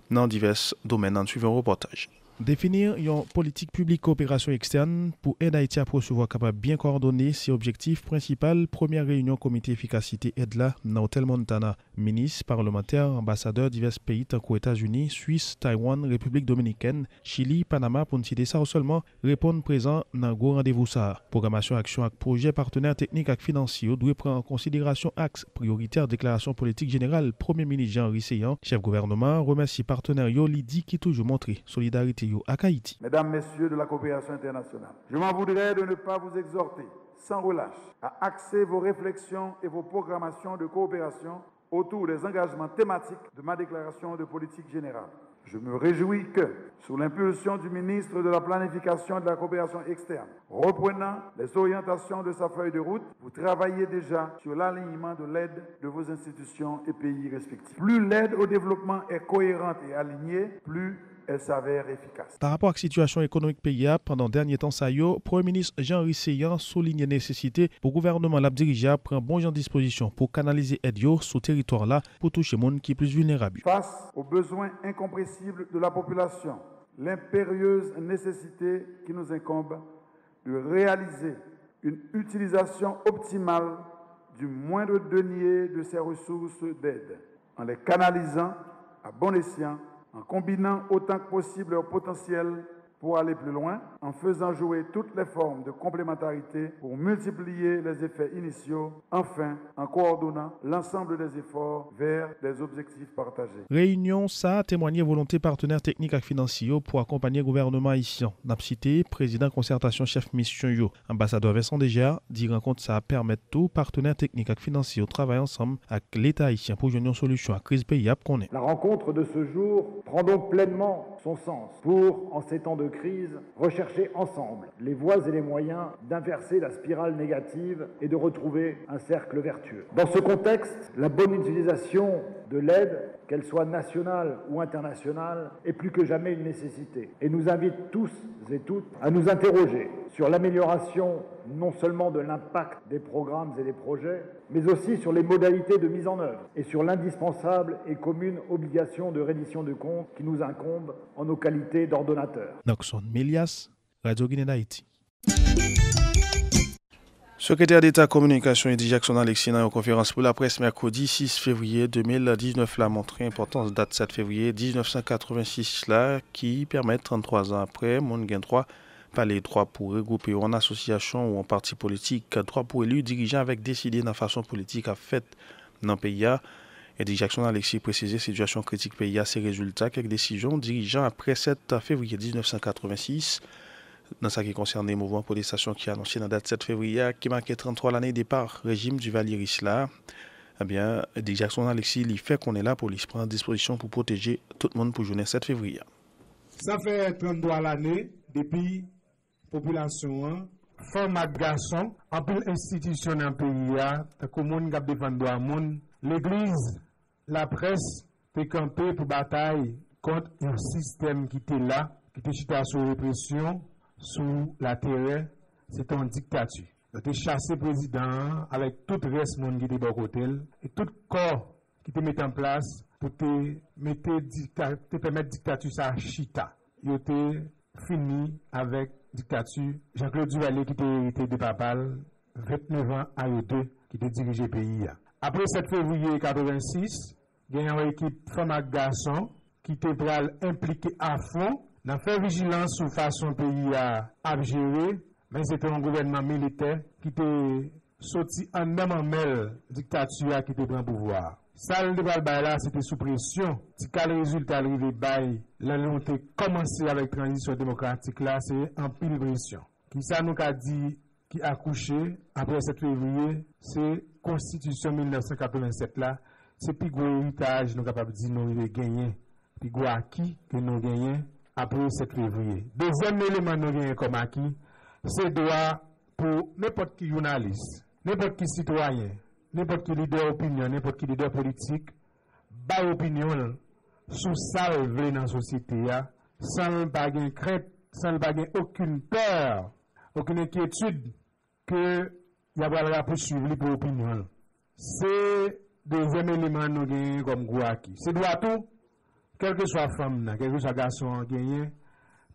dans divers domaines. En suivant un reportage. Définir une politique publique coopération externe pour aider Haïti à recevoir capable bien coordonner ses objectifs principaux. Première réunion comité efficacité aide là dans l'hôtel Montana. Ministres, parlementaires, ambassadeurs divers pays tels qu'aux États-Unis, Suisse, Taïwan, République dominicaine, Chili, Panama pour ne citer ça ou seulement répondre présent dans gros rendez-vous ça. Programmation action avec projet partenaires techniques et financiers doit prendre en considération axe prioritaire déclaration politique générale. Premier ministre Jean-Henri Seyan, chef gouvernement, remercie partenaires Lidi qui toujours montré solidarité à Haïti. Mesdames, Messieurs de la coopération internationale, je m'en voudrais de ne pas vous exhorter sans relâche à axer vos réflexions et vos programmations de coopération autour des engagements thématiques de ma déclaration de politique générale. Je me réjouis que, sous l'impulsion du ministre de la Planification et de la Coopération externe, reprenant les orientations de sa feuille de route, vous travaillez déjà sur l'alignement de l'aide de vos institutions et pays respectifs. Plus l'aide au développement est cohérente et alignée, plus elle s'avère efficace. Par rapport à la situation économique pays pendant le dernier temps, Premier ministre Jean-Henri Seyan souligne la nécessité pour le gouvernement la diriger prendre bon genre de disposition pour canaliser l'aide sur le territoire là pour toucher les gens qui sont plus vulnérables. Face aux besoins incompressibles de la population, l'impérieuse nécessité qui nous incombe de réaliser une utilisation optimale du moindre denier de ces ressources d'aide en les canalisant à bon escient, en combinant autant que possible leur potentiel pour aller plus loin, en faisant jouer toutes les formes de complémentarité pour multiplier les effets initiaux, enfin en coordonnant l'ensemble des efforts vers des objectifs partagés. Réunion ça a témoigné volonté partenaires techniques et financiers pour accompagner le gouvernement haïtien. N'a cité président concertation chef mission yo, ambassadeur Vincent Deger, dit rencontre ça permet tout partenaires techniques et financiers travailler ensemble avec l'État haïtien pour joindre une solution à la crise pays qu'on est. La rencontre de ce jour prend donc pleinement son sens pour, en ces temps de crise, rechercher ensemble les voies et les moyens d'inverser la spirale négative et de retrouver un cercle vertueux. Dans ce contexte, la bonne utilisation de l'aide, qu'elle soit nationale ou internationale, est plus que jamais une nécessité et nous invite tous et toutes à nous interroger sur l'amélioration non seulement de l'impact des programmes et des projets, mais aussi sur les modalités de mise en œuvre et sur l'indispensable et commune obligation de reddition de comptes qui nous incombe en nos qualités d'ordonnateurs. Noxon Milias, Radio Guinée d'Haïti. Secrétaire d'État Communication Eddie Jackson Alexis dans une conférence pour la presse mercredi 6 février 2019 l'a montré l'importance date 7 février 1986 là qui permet 33 ans après mon gain droit par les droits pour regrouper en association ou en parti politique, droit pour élu dirigeant avec décidé dans la façon politique à fait dans le pays. Et Jackson Alexis précisé situation critique pays à ses résultats, quelques décisions dirigeant après 7 février 1986. Dans ce qui concerne les mouvements de protestation qui a annoncé dans la date 7 février, qui marquait 33 l'année départ régime du Valieris-là, eh bien, Jackson Alexis, il fait qu'on est là pour lui prendre disposition pour protéger tout le monde pour journée 7 février. Ça fait 33 l'année depuis population, femmes et garçons, en plus institution dans le pays, la commune qui défend droit monde, l'église, la presse, t'es campé pour bataille contre un système qui était là, qui était chita sous répression, sous la terreur, c'est une dictature. Il a chassé le président avec tout le reste monde qui était de côté et tout corps qui te mis en place pour te permettre la dictature à chita. Il était fini avec la dictature. Jean-Claude Duvalier qui était hérité de Papal, 29 ans à eux deux, qui était dirigé le pays. Après 7 février 1986, il y a une équipe femmes et garçons qui était impliquée à fond dans faire vigilance sur façon pays à gérer, mais c'était un gouvernement militaire qui était sorti en même dictature qui était dans le pouvoir. Ça, le débat là, c'était sous pression. Si le résultat arrivé, la montée commencé avec la transition démocratique là, c'est en pile pression. Qui ça nous a dit qui a couché après 7 février, c'est Constitution 1987 là, c'est plus gros héritage nous capable de dire nous avons gagné, plus gros acquis que nous gagnons après 7 février. Deuxième élément nous gagnons comme acquis, c'est droit pour n'importe qui journaliste, n'importe qui citoyen, n'importe qui leader opinion, n'importe qui leader politique, bas opinion sous ça dans la société, sans pas de crainte, sans pas aucune peur, aucune inquiétude que il y a pas poursuivre pour opinion. C'est deuxième élément nous gagnons comme gros acquis. C'est droit tout, quel que soit femme, quel que soit garçon gagné,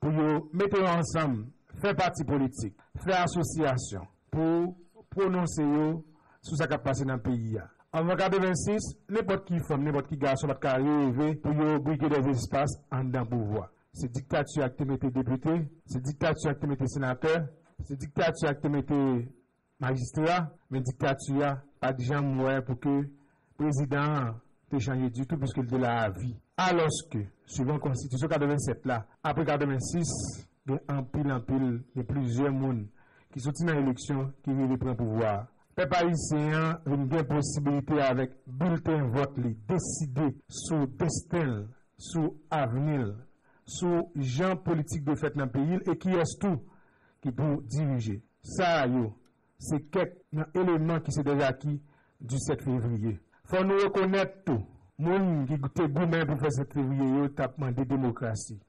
pour mettre ensemble, faire parti politique, faire association, pour prononcer sur ce qui a passé dans le pays. En 1986, n'importe qui femme, n'importe qui garçon va arriver pour briguer des espaces en dedans pouvoir. C'est dictature qui mettait député, c'est dictature qui mettait sénateur, c'est dictature qui mettait magistrat, mais dictature pas de gens mourir pour que le président ait changé du tout puisqu'il de la vie. Alors que, suivant la Constitution 87 là, après 86, il y a un pile de plusieurs monde qui sont dans l'élection qui vivent prendre pouvoir. Les Parisiens ont une possibilité avec bulletin vote, décider sur destin, sur avenir, sur gens politiques de fait dans le pays et qui est tout qui peut diriger. Ça, c'est quelques éléments qui sont déjà acquis du 7 février. Il faut nous reconnaître tout. Les gens qui étaient gourmands pour faire 7 février, ils ont demandé démocratie.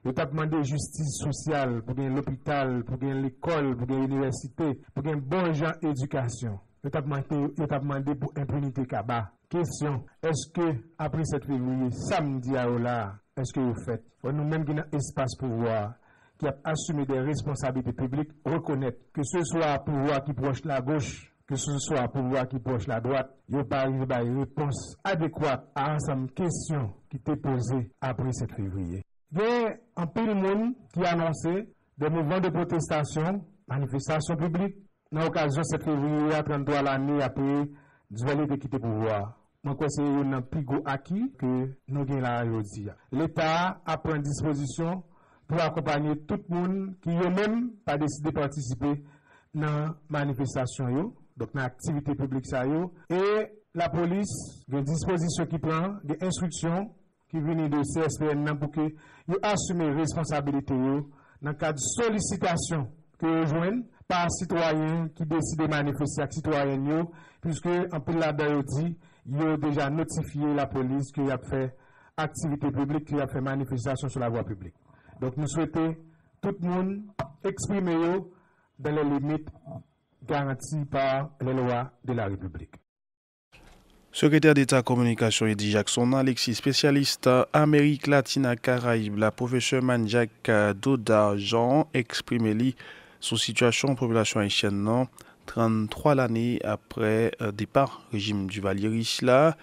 Ils ont demandé justice sociale pour gagner l'hôpital, pour gagner l'école, pour gagner l'université, pour gagner bon gens éducation. Ils ont demandé pour impunité Kaba. Question, est-ce que après 7 février, samedi à là, est-ce que vous faites? Nous-mêmes qui avons un espace pouvoir, qui a assumé des responsabilités publiques, reconnaître que ce soit pouvoir qui proche la gauche, que ce soit pouvoir qui proche la droite, il n'y a pas une réponse adéquate à ensemble de questions qui étaient posées après 7 février. Il y a un peu de monde qui a annoncé des mouvements de protestation, manifestations publiques, dans l'occasion 7 février à 33 l'année après Duvalier de quitter le pouvoir. Moi, c'est un plus gros acquis que nous avons là aujourd'hui. L'État a pris disposition pour accompagner tout le monde qui n'a même pas décidé de participer dans la manifestation, donc dans l'activité publique. Et la police a une disposition qui prend des instructions qui viennent de CSPN pour que vous assumez les responsabilités dans le cas de sollicitation que vous joignez par citoyens qui décident de manifester avec citoyens, puisque en plus là-dedans, ils ont déjà notifié la police qu'il a fait activité publique, qu'il a fait manifestation sur la voie publique. Donc nous souhaitons tout le monde exprimer dans les limites garanties par les lois de la République. Secrétaire d'État Communication Eddie Jackson Alexis, spécialiste Amérique latine et Caraïbes, la professeure Manjak Dodarjan exprime son situation population haïtienne 33 l'année après départ régime du Valieris là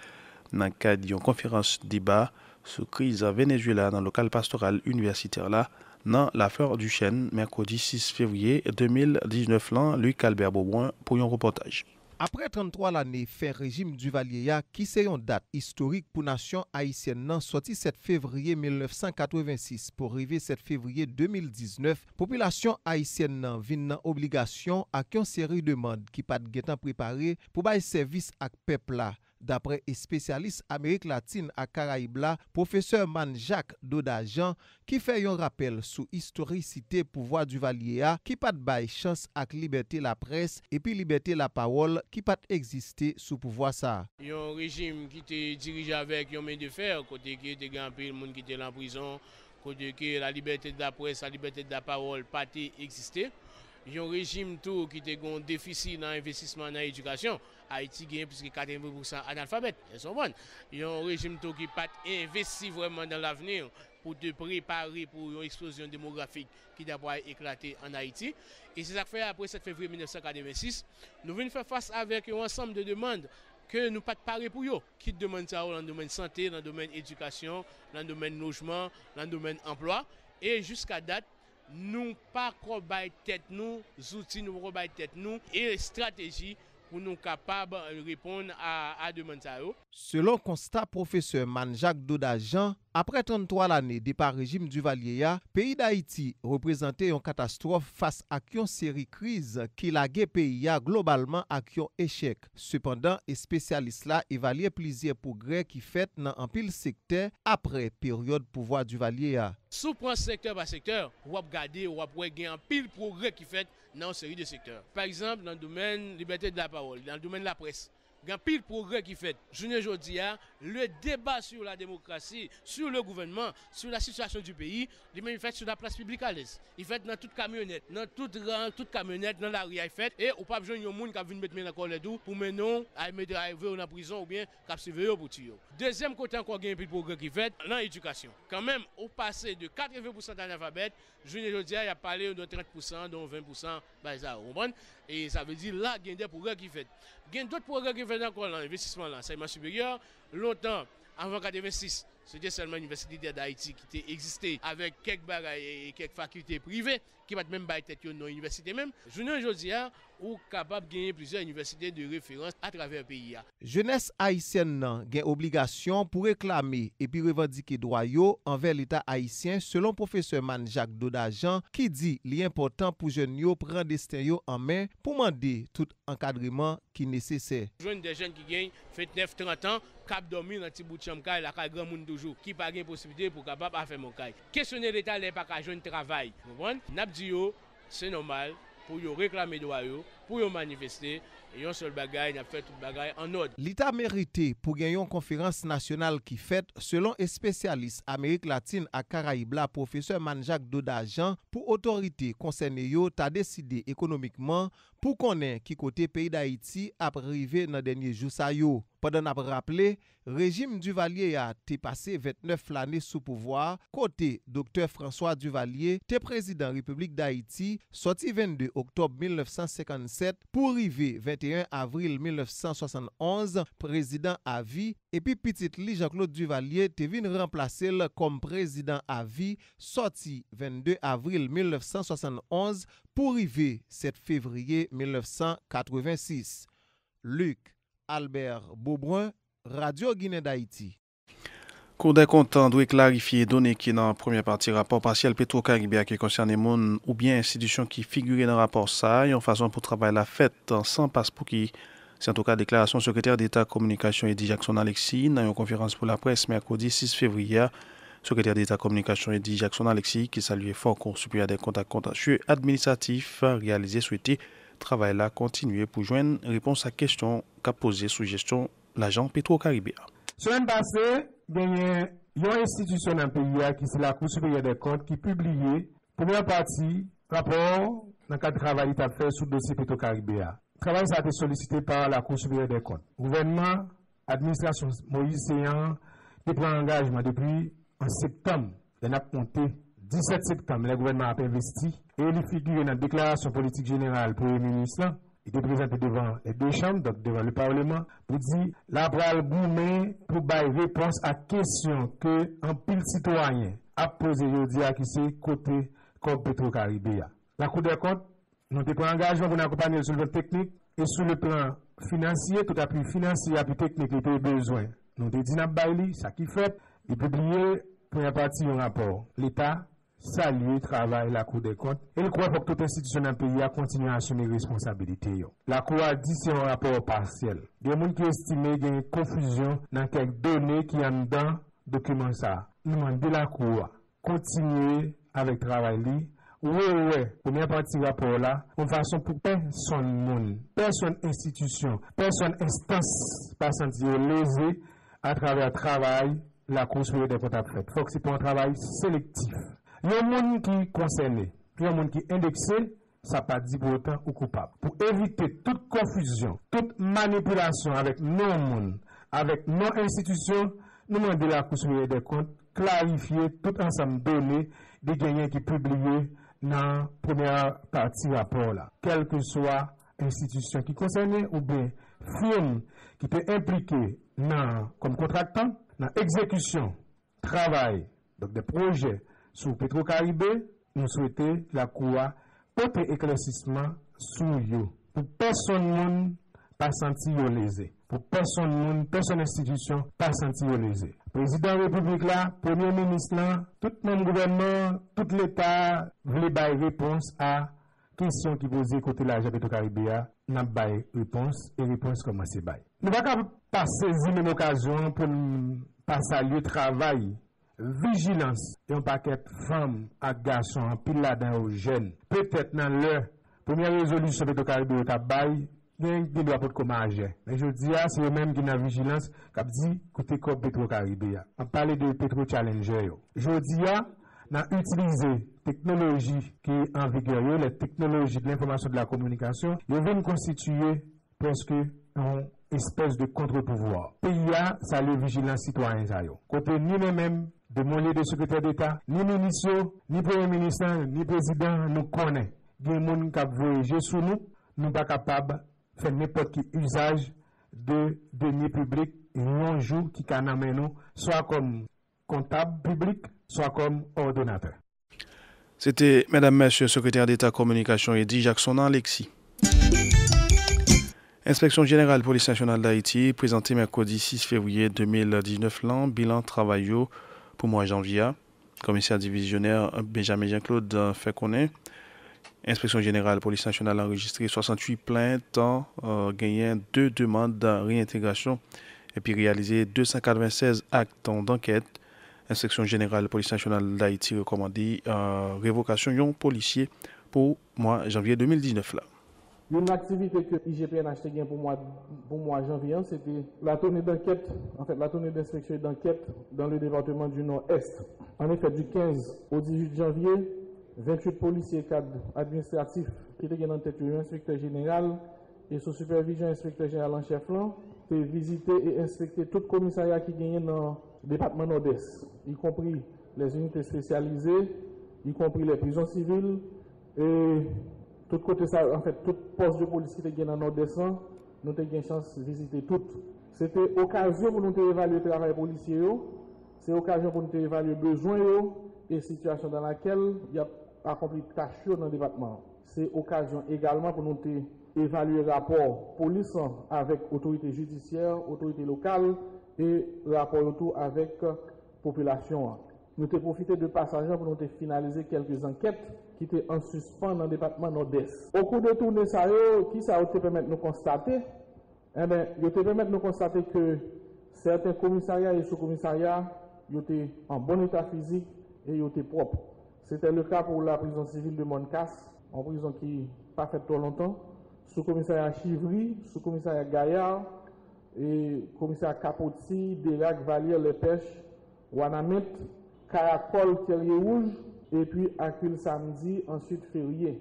dans le cadre d'une conférence débat sur crise Venezuela dans le local pastoral universitaire là dans l'affaire du Chêne mercredi 6 février 2019 là Luc Albert Beaubrun pour un reportage. Après 33 l'année, fait régime Duvalier qui c'est une date historique pour nation haïtienne nan sorti 7 février 1986 pour arriver 7 février 2019, population haïtienne nan vin nan obligation ak yon série de monde qui pas getan préparé pour bay service ak peuple là. D'après un spécialiste Amérique latine à Caraïbes là, professeur Manjak Dodajan, qui fait un rappel sur historicité pouvoir Duvalier qui pas de bail chance ak liberté la presse et puis liberté la parole qui pas exister sous pouvoir ça. Un régime qui te dirige avec un main de fer, côté qui te grand pile monde qui était en prison, côté que la liberté de la presse, la liberté de la parole pas exister. Un régime tout qui te un déficit dans l'investissement dans l'éducation. Haïti gagne plus que 80% analphabètes. Elles sont bonnes. Un régime tout qui pas investi vraiment dans l'avenir pour te préparer pour une explosion démographique qui doit éclater en Haïti. Et c'est ça que fait après 7 février 1986, nous venons faire face avec un ensemble de demandes que nous pas parés pour eux. Qui demandent ça dans le domaine santé, dans le domaine éducation, dans le domaine logement, dans le domaine emploi. Et jusqu'à date, nous pas cobaye tête nous, outils nous cobaye tête nous et stratégie pour nous capables de répondre à demande ça. Selon constat professeur Manjak Dodajan, après 33 l'année départ régime Duvalier, pays d'Haïti représentait une catastrophe face à une série de crises qui laguait pays globalement à un échec. Cependant, les spécialistes là évaluent plusieurs progrès qui fait dans un pile secteur après période pouvoir Duvalier. Sous point secteur par secteur, on va regarder, on va gagner un pile progrès qui fait dans une série de secteurs. Par exemple, dans le domaine liberté de la parole, dans le domaine de la presse, il y a un pile progrès qui fait. Je ne dis pas, le débat sur la démocratie, sur le gouvernement, sur la situation du pays, il fait sur la place publique à l'aise. Il fait dans toute camionnette, dans toute camionnette, dans la rue, il fait. Et on pas besoin de monde qui vient mettre dans le colère pour mener à mettre en prison ou bien qui surveiller pour tuer. Deuxième côté encore, il y a un pile progrès qui fait dans l'éducation. Quand même, au passé de 80% d'analphabètes, je ne dis pas, il y a parlé de 30%, dont 20%, et ça veut dire là, il y a des progrès qui fait. Il y a d'autres progrès qui fait encore dans l'investissement dans l'enseignement supérieur. Longtemps, avant 1986, c'était seulement l'Université d'Haïti qui existait avec quelques bagages et quelques facultés privées qui ne même pas être dans l'université même. Je ne dis pas, ou capable de gagner plusieurs universités de référence à travers le pays. Jeunesse haïtienne a une obligation pour réclamer et puis revendiquer droit envers l'État haïtien selon professeur Manjak Dodajan qui dit l'important pour jeunes yo prendre destin en main pour demander tout encadrement qui est nécessaire. Jeunes des jeunes qui gagnent 29-30 ans cap dormir dans petit bout de chambre la grand monde toujours qui pas gain possibilité pour capable faire mon caille. Questionner l'État n'est pas qu'à jeune travail. Vous comprenez? N'a dit c'est normal pour yo réclamer droit yo, pour yo manifester et un seul bagaille n'a fait tout bagaille en ordre. L'État mérité pour gagner une conférence nationale qui fait selon un spécialiste Amérique latine à Caraïbes la professeur Manjak Dodajan pour autorité concernée yo t'a décidé économiquement pour connaître qui côté pays d'Haïti a arrivé dans dernier jour ça yo. Pendant n'a rappelé, régime Duvalier a été passé 29 l'année sous pouvoir, côté Dr François Duvalier, te président République d'Haïti, sorti 22 octobre 1957 pour arriver 21 avril 1971, président à vie, et puis petit li Jean-Claude Duvalier te vin remplacer comme président à vie, sorti 22 avril 1971 pour arriver 7 février 1986. Luc Albert Beaubrun, Radio Guinée d'Haïti. Cour des comptes doit clarifier données qui dans la première partie rapport partiel Petro-Caribéa qui concerne moun ou bien institutions qui figuraient dans le rapport ça, une façon pour travailler la fête sans passe pour qui c'est en tout cas déclaration secrétaire d'État communication Eddy Jackson Alexis dans une conférence pour la presse mercredi 6 février. Secrétaire d'État communication Eddy Jackson Alexis qui saluait fort Cour supérieure des comptes contentieux administratifs réalisé souhaité travail là continuer pour joindre réponse à question qu'a posée sous gestion l'agent Petro-Caribéa. Semaine passée, il y a une institution dans le pays qui c'est la Cour supérieure des comptes qui publié première partie rapport dans le cadre de travail qui a fait sur le dossier Petro-Caribéa. Le travail ça a été sollicité par la Cour supérieure des comptes. Gouvernement, administration Moïse Séan, qui prend engagement depuis en septembre. Il a compté 17 septembre, le gouvernement a investi et il figure dans la déclaration politique générale pour le ministre. Il est présenté devant les deux chambres, donc devant le Parlement, pour dire la pral boumé pour bailler réponse à question que un pile citoyen a posé aujourd'hui à qui c'est côté comme Petro-Caribéa. La Cour des comptes, nous avons pris engagement pour accompagner sur le plan technique et sur le plan financier, tout appui financier, appui technique, il a besoin. Nous avons dit Nabaili, ça qui fait, il publié, première partie, un rapport. L'État salue le travail la Cour des comptes et il croit que toute institution dans le pays a continué à assumer les responsabilités. La Cour a dit c'est un rapport partiel. Il y a des gens qui estiment qu'il y a une confusion dans quelques données qui sont dans le document. Nous demandons la Cour continuer avec le travail. Oui, première partie du rapport là, de façon pour personne institution, personne instance, pas sentir lésé à travers le travail, la Cour supérieure des comptes a fait. Il faut que c'est pour un travail sélectif. Il y a un monde qui est concerné, il y a un monde qui est indexé, ça pas dit pour autant ou coupable. Pour éviter toute confusion, toute manipulation avec nos mondes, avec nos institutions, nous demandons la Cour supérieure des comptes clarifier tout ensemble de données des gagnants qui publiés dans la première partie du rapport là, quelle que soit l'institution qui concerne ou bien firme qui peut impliquer comme contractant dans l'exécution, travail, donc des projets sur Petro-Caribé, nous souhaitons la Cour porter éclaircissement sur eux. Pour personne pas sentir lésé. Pour personne institution pas sentir lésé. Président de la République là, Premier ministre là, tout le gouvernement, tout l'État voulait bailler réponse à question qui posait côté l'argent Petro-Caribé, n'a bailler réponse et réponse comment c'est bailler. Nous ne pouvons pas saisir même occasion pour passer à lieu travail, vigilance et un paquet de femmes et garçons en pile là-dedans aux jeunes. Peut-être dans leur première résolution Petro-Caribé au tabac, il y a des droits pour commander. Mais je dis, c'est eux-mêmes qui ont la vigilance, qui dit, côté comme Petro-Caribé. On parle de Petro-Challenger. Je dis, on a utilisé technologie qui est en vigueur, les technologies de l'information et de la communication, ils viennent constituer presque une espèce de contre-pouvoir. Pays a, ça le vigilance citoyen. Côté ni même de mon lieu de secrétaire d'État, ni ministre, ni premier ministre, ni président, nous connaissons. Il y a des gens qui voyagent sous nous, nous ne sommes pas capables faire n'importe quel usage de deniers publics un jour qui can amener nous soit comme comptable public, soit comme ordonnateur. C'était Mesdames, Messieurs, secrétaire d'État Communication Eddy Jackson Alexis. Inspection générale Police nationale d'Haïti présentée mercredi 6 février 2019 l'an bilan travail pour mois janvier. Commissaire divisionnaire Benjamin Jean-Claude fait connaître. Inspection générale Police nationale a enregistré 68 plaintes, gagné 2 demandes de réintégration et puis réalisé 296 actes d'enquête. Inspection générale Police nationale d'Haïti recommandé révocation d'un policier pour mois janvier 2019 là. Une activité que IGPNH a gagné pour mois janvier, c'était la tournée d'enquête, la tournée d'inspection et d'enquête dans le département du Nord-Est. En effet, du 15 au 18 janvier, 28 policiers cadres administratifs qui étaient en tête du inspecteur général et sous supervision inspecteur général en chef là, ont visité et inspecté tout commissariat qui gagnait dans le département Nord-Est, y compris les unités spécialisées, y compris les prisons civiles et tout côté ça, tout poste de police qui était dans le Nord-Est, nous avons eu chance de visiter tout. C'était occasion pour nous évaluer le travail policier, c'est occasion pour nous évaluer les besoins et situation dans laquelle il y a accompli tâches dans le département. C'est occasion également pour nous évaluer le rapport police avec autorité judiciaire, autorité locale et rapport autour avec population. Nous avons profité de passage pour nous finaliser quelques enquêtes qui étaient en suspens dans le département Nord-Est. Au cours de tournée, qui ça te permet de nous constater? Eh bien, il te permet de nous constater que certains commissariats et sous-commissariats étaient en bon état physique et ils étaient propres. C'était le cas pour la prison civile de Moncas, en prison qui n'a pas fait trop longtemps, sous-commissariat Chivry, sous-commissariat Gaillard, et commissariat Capoti, Dérac, Valier, Les Pêches, Wanamet, Caracol, Terrier Rouge, et puis Acule samedi, ensuite février.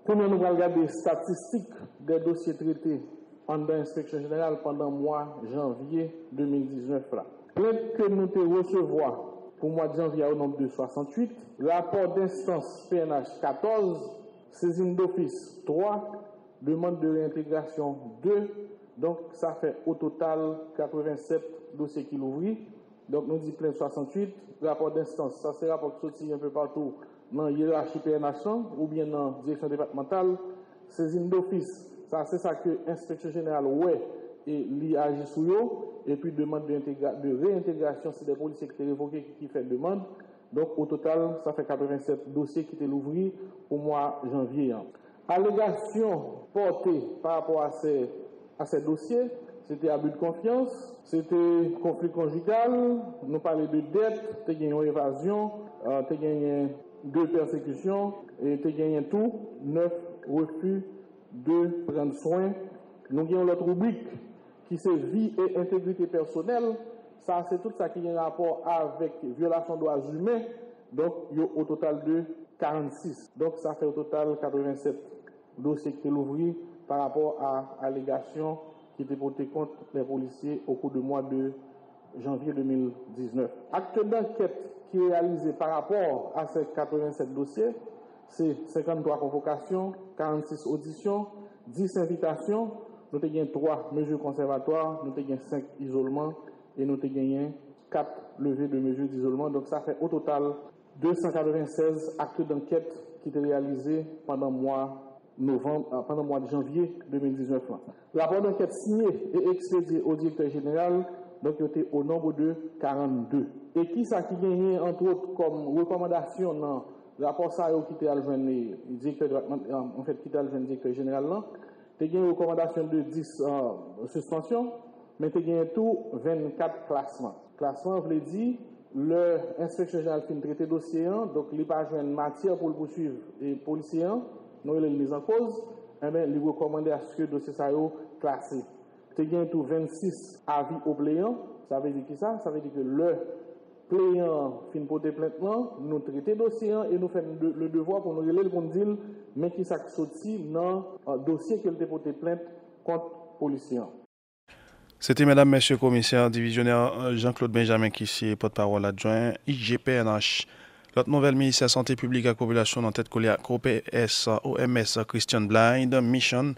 Pour nous regarder les statistiques des dossiers traités en l'inspection générale pendant le mois janvier 2019. Plainte que nous te recevoir pour le mois de janvier au nombre de 68, rapport d'instance PNH 14, saisine d'office 3, demande de réintégration 2, donc ça fait au total 87 dossiers qui l'ouvrent. Donc nous disons plainte 68, rapport d'instance, ça c'est rapport qui sortit un peu partout dans la hiérarchie PNH ou bien dans la direction départementale, saisine d'office, Ça, c'est ça que l'inspection générale ouais et l'IAG sous yo, et puis demande de réintégration, c'est des policiers qui étaient révoqués qui fait demande. Donc au total, ça fait 87 dossiers qui étaient ouverts au mois de janvier. Allégations portées par rapport à ces dossiers, c'était abus de confiance, c'était conflit conjugal, nous parlons de dette, tu gagné évasion, tu gagné 2 persécutions, et tu gagné tout, 9 refus de prendre soin. Nous avons l'autre rubrique qui c'est vie et intégrité personnelle. Ça, c'est tout ça qui a un rapport avec violation des droits humains. Donc, il y a au total de 46. Donc, ça fait au total 87 dossiers qui sont ouverts par rapport à allégations qui étaient portées contre les policiers au cours du mois de janvier 2019. Acte d'enquête qui est réalisé par rapport à ces 87 dossiers, c'est 53 convocations, 46 auditions, 10 invitations. Nous avons gagné 3 mesures conservatoires, nous avons gagné 5 isolements et nous avons gagné 4 levées de mesures d'isolement. Donc ça fait au total 296 actes d'enquête qui étaient réalisés pendant le mois de janvier 2019. Le rapport d'enquête signé et expédié au directeur général, donc il était au nombre de 42. Et qui ça qui gagné entre autres comme recommandation dans le rapport ça qui était le directeur en fait qui était le directeur général là. Tu as une recommandation de 10 suspensions, mais tu as gagné tout 24 classements. Classement, vous l'avez dit, l'inspection générale fin traité dossier, donc il n'y a pas une matière pour le poursuivre les policiers, nous il est mis en cause, et bien il recommande à ce que le dossier soit classé. Tu as gagné tout 26 avis au pléant, ça veut dire qui ça? Ça veut dire que le pléant fin porter plainte, nous traiter dossier et nous faisons le devoir pour nous relayer pour nous dire mais qui ça sorti dans un dossier qui a été porté plainte contre policiers. C'était mesdames, messieurs commissaires divisionnaire Jean-Claude Benjamin qui est porte-parole adjoint IGPNH. L'autre nouvelle ministère Santé publique et la population en tête collée à OPS OMS Christian Blind Mission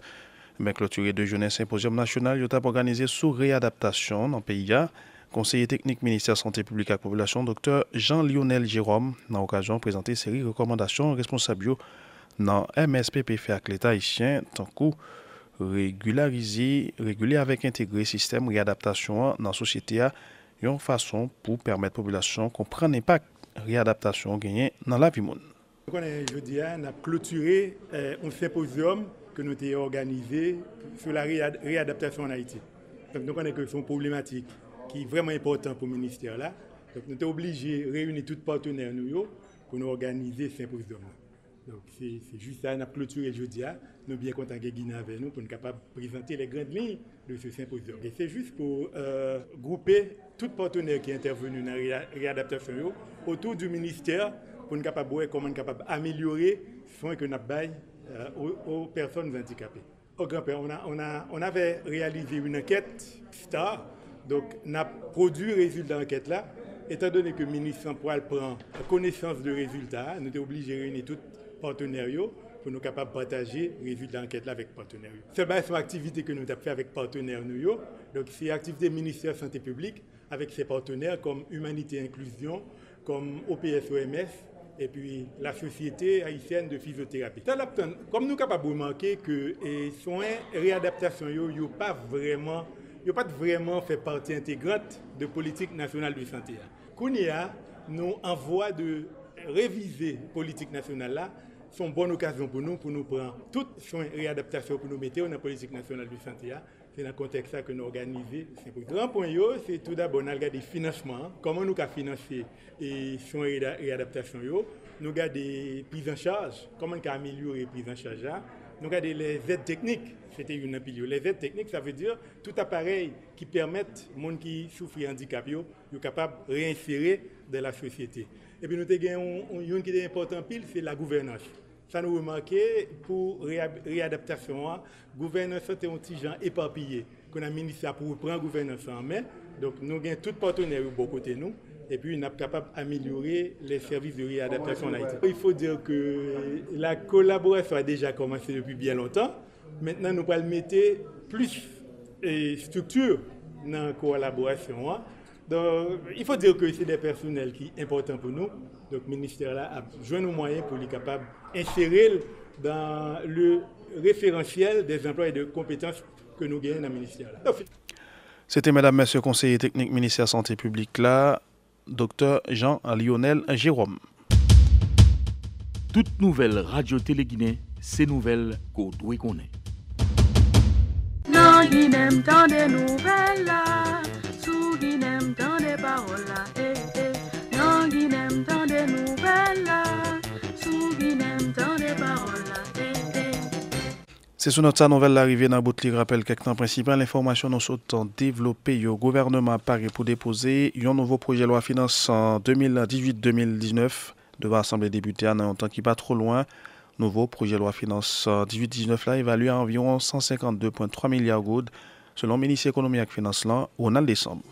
clôturé 2 journées symposium national il a organisé sous réadaptation dans le pays. Conseiller technique ministère Santé publique et la population, Dr Jean-Lionel Jérôme, dans l'occasion de présenter une série de recommandations responsables dans MSPP avec l'État haïtien, tant que réguler avec intégrer le système de réadaptation dans la société, une façon pour permettre à la population de comprendre l'impact de la réadaptation gagnée dans la vie monde. On a clôturé un symposium que nous avons organisé sur la réadaptation en Haïti. Donc nous connaissons que c'est une problématique qui est vraiment important pour le ministère là. Donc nous sommes obligés de réunir tous les partenaires pour nous organiser ce symposium. Donc c'est juste ça, nous avons clôturé jeudi. Nous sommes bien contents de Guinée avec nous pour nous capable de présenter les grandes lignes de ce symposium. Et c'est juste pour grouper tous les partenaires qui sont intervenus dans la réadaptation autour du ministère pour nous capable de voir comment nous capable d'améliorer les soins que nous avons aux personnes handicapées. Au grand-père, on avait réalisé une enquête STAR. Donc, on a produit le résultat de l'enquête là. Étant donné que le ministre central prend connaissance de résultats, nous sommes obligés de réunir tous les partenaires pour nous capables de partager le résultat de l'enquête là avec les partenaires. C'est une activité que nous avons fait avec les partenaires. Donc, c'est l'activité du ministère de la Santé publique avec ses partenaires comme Humanité et Inclusion, comme OPS OMS et puis la Société haïtienne de physiothérapie. Comme nous sommes capables de remarquer que les soins et réadaptation n'ont pas vraiment fait partie intégrante de la politique nationale de santé. Kounia, nous envoie de réviser la politique nationale là. C'est une bonne occasion pour nous prendre toutes soins et réadaptation pour nous mettre dans la politique nationale de santé. C'est dans ce contexte que nous organisons. Le grand point, c'est tout d'abord de regarder le financement. Comment nous financer les soins et réadaptation. Nous regardons des prises en charge. Comment nous améliorer les prises en charge. Nous regardons les aides techniques. C'était une pilier. Les aides techniques, ça veut dire tout appareil qui permettent aux gens qui souffrent de handicap, sont capables de réinsérer dans la société. Et puis nous avons une qui est importante, c'est la gouvernance. Ça nous remarqué pour réadaptation, la gouvernance est un petit genre éparpillé. Qu'on a ministère pour prendre la gouvernance en main. Donc nous avons tous les partenaires de bon côté nous. Et puis, nous sommes capables d'améliorer les services de réadaptation en Haïti. Il faut dire que la collaboration a déjà commencé depuis bien longtemps. Maintenant, nous allons mettre plus de structure dans la collaboration. Donc, il faut dire que c'est des personnels qui sont importants pour nous. Donc, le ministère là a besoin de moyens pour les capables d'insérer dans le référentiel des emplois et de compétences que nous gagnons dans le ministère. C'était mesdames, messieurs, conseiller technique ministère santé publique là, Dr Jean-Lionel Jérôme. Toute nouvelle radio-télé Guinée, c'est nouvelles qu'on doit connaître. Non, Guinée, tant de nouvelles là, sous Guinée, tant de paroles là, non, Guinée, tant de nouvelles là, sous Guinée, tant de paroles là, C'est sur notre nouvelle l'arrivée dans bout de rappel quelques temps principal l'information nous sont développée. Le gouvernement paraît pour déposer un nouveau projet de loi finance en 2018-2019 devant l'Assemblée des députés en un temps qui pas trop loin. Nouveau projet de loi finance 18-19 là évalué à environ 152,3 milliards de goud selon le ministre économie et finance là Ronald Décembre.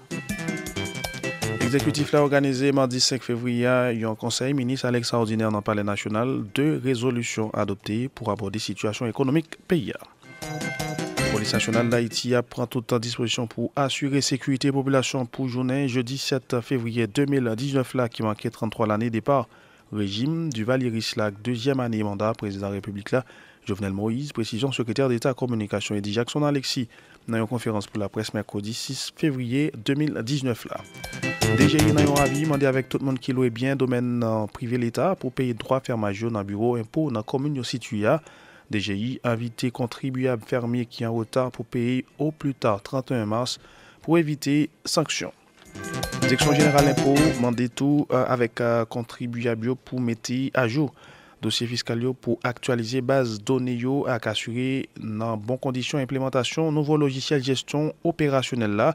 L'exécutif a organisé mardi 5 février un conseil ministre extraordinaire dans le Palais national, 2 résolutions adoptées pour aborder la situation économique pays. La police nationale d'Haïti prend toute disposition pour assurer la sécurité de la population pour journée jeudi 7 février 2019 là qui manquait 33 l'année départ. Régime du Valéry Slack, 2e année mandat président de la République là, Jovenel Moïse, précision secrétaire d'État communication et Jackson Alexis dans une conférence pour la presse mercredi 6 février 2019 là. DGI n'a un avis demandé avec tout le monde qui loue bien domaine privé l'État pour payer droit fermage dans le bureau impôt dans la commune située. DGI invité contribuables fermiers qui en retard pour payer au plus tard 31 mars pour éviter sanctions. Direction générale impôt demandé tout avec contribuables pour mettre à jour dossier fiscal pour actualiser base données et assurer dans bonnes conditions implémentation nouveau logiciel gestion opérationnelle là.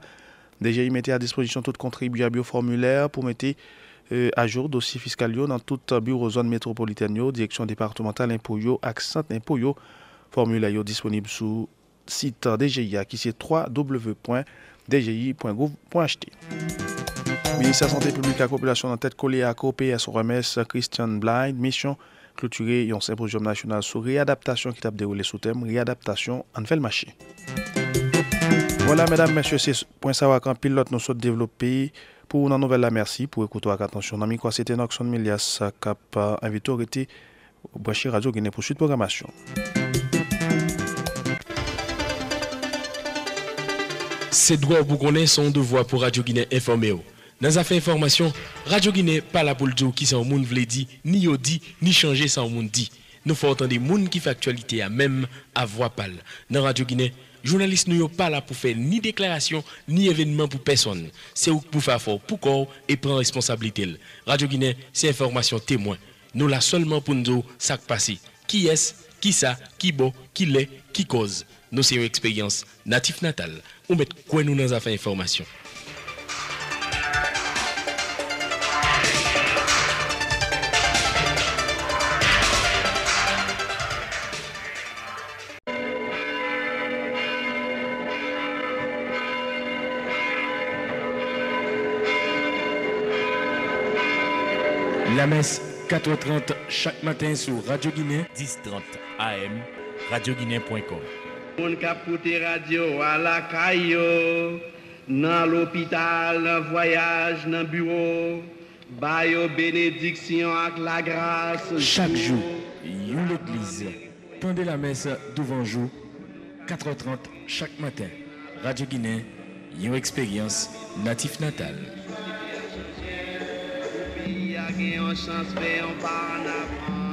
DGI mettait à disposition tout contribuable formulaire pour mettre à jour dossier fiscal dans tout bureau zone métropolitaine direction départementale impôt accent impôt formulaire disponible sur site DGI qui c'est www.dgi.gouv.ht. Ministère santé publique à population en tête collée à COPS remesse Christian Blind mission clôturer un symposium national sur réadaptation qui t'a déroulé sous thème réadaptation en fait le marché. Voilà mesdames, messieurs, c'est point savoir qu'un pilote nous sommes développé pour une nouvelle la merci pour écouter avec attention. Nami quoi c'était Noxon Milias cap invité autorité branché Radio Guinée pour suite programmation. C'est droit pour connaître son devoir pour Radio Guinée informé. Dans les affaires information, Radio Guinée pas là pour le dire qui son monde vle dit, ni yo dit, ni changer sans monde dit. Nous faut entendre des monde qui fait actualité à même à voix pâle. Dans Radio Guinée, journalistes nous pas là pour faire ni déclaration ni événement pour personne. C'est pour faire fort pour corps et prendre responsabilité. Radio Guinée, c'est information témoin. Nous là seulement pour nous dire ça qui passe. Qui est, qui ça, qui bon, qui l'est, qui cause. Nous c'est une expérience natif natal. On met quoi nous dans les affaires information. La messe 4h30 chaque matin sur Radio Guinée 10h30 AM radioguinée.com. On capte radio à la caillou, dans l'hôpital, dans voyage, dans bureau, bayo bénédiction avec la grâce. Chaque jour, l'église. Pendant la messe devant jour 4h30 chaque matin. Radio Guinée, une expérience natif natal. Il y a une chance, mais on part en avant.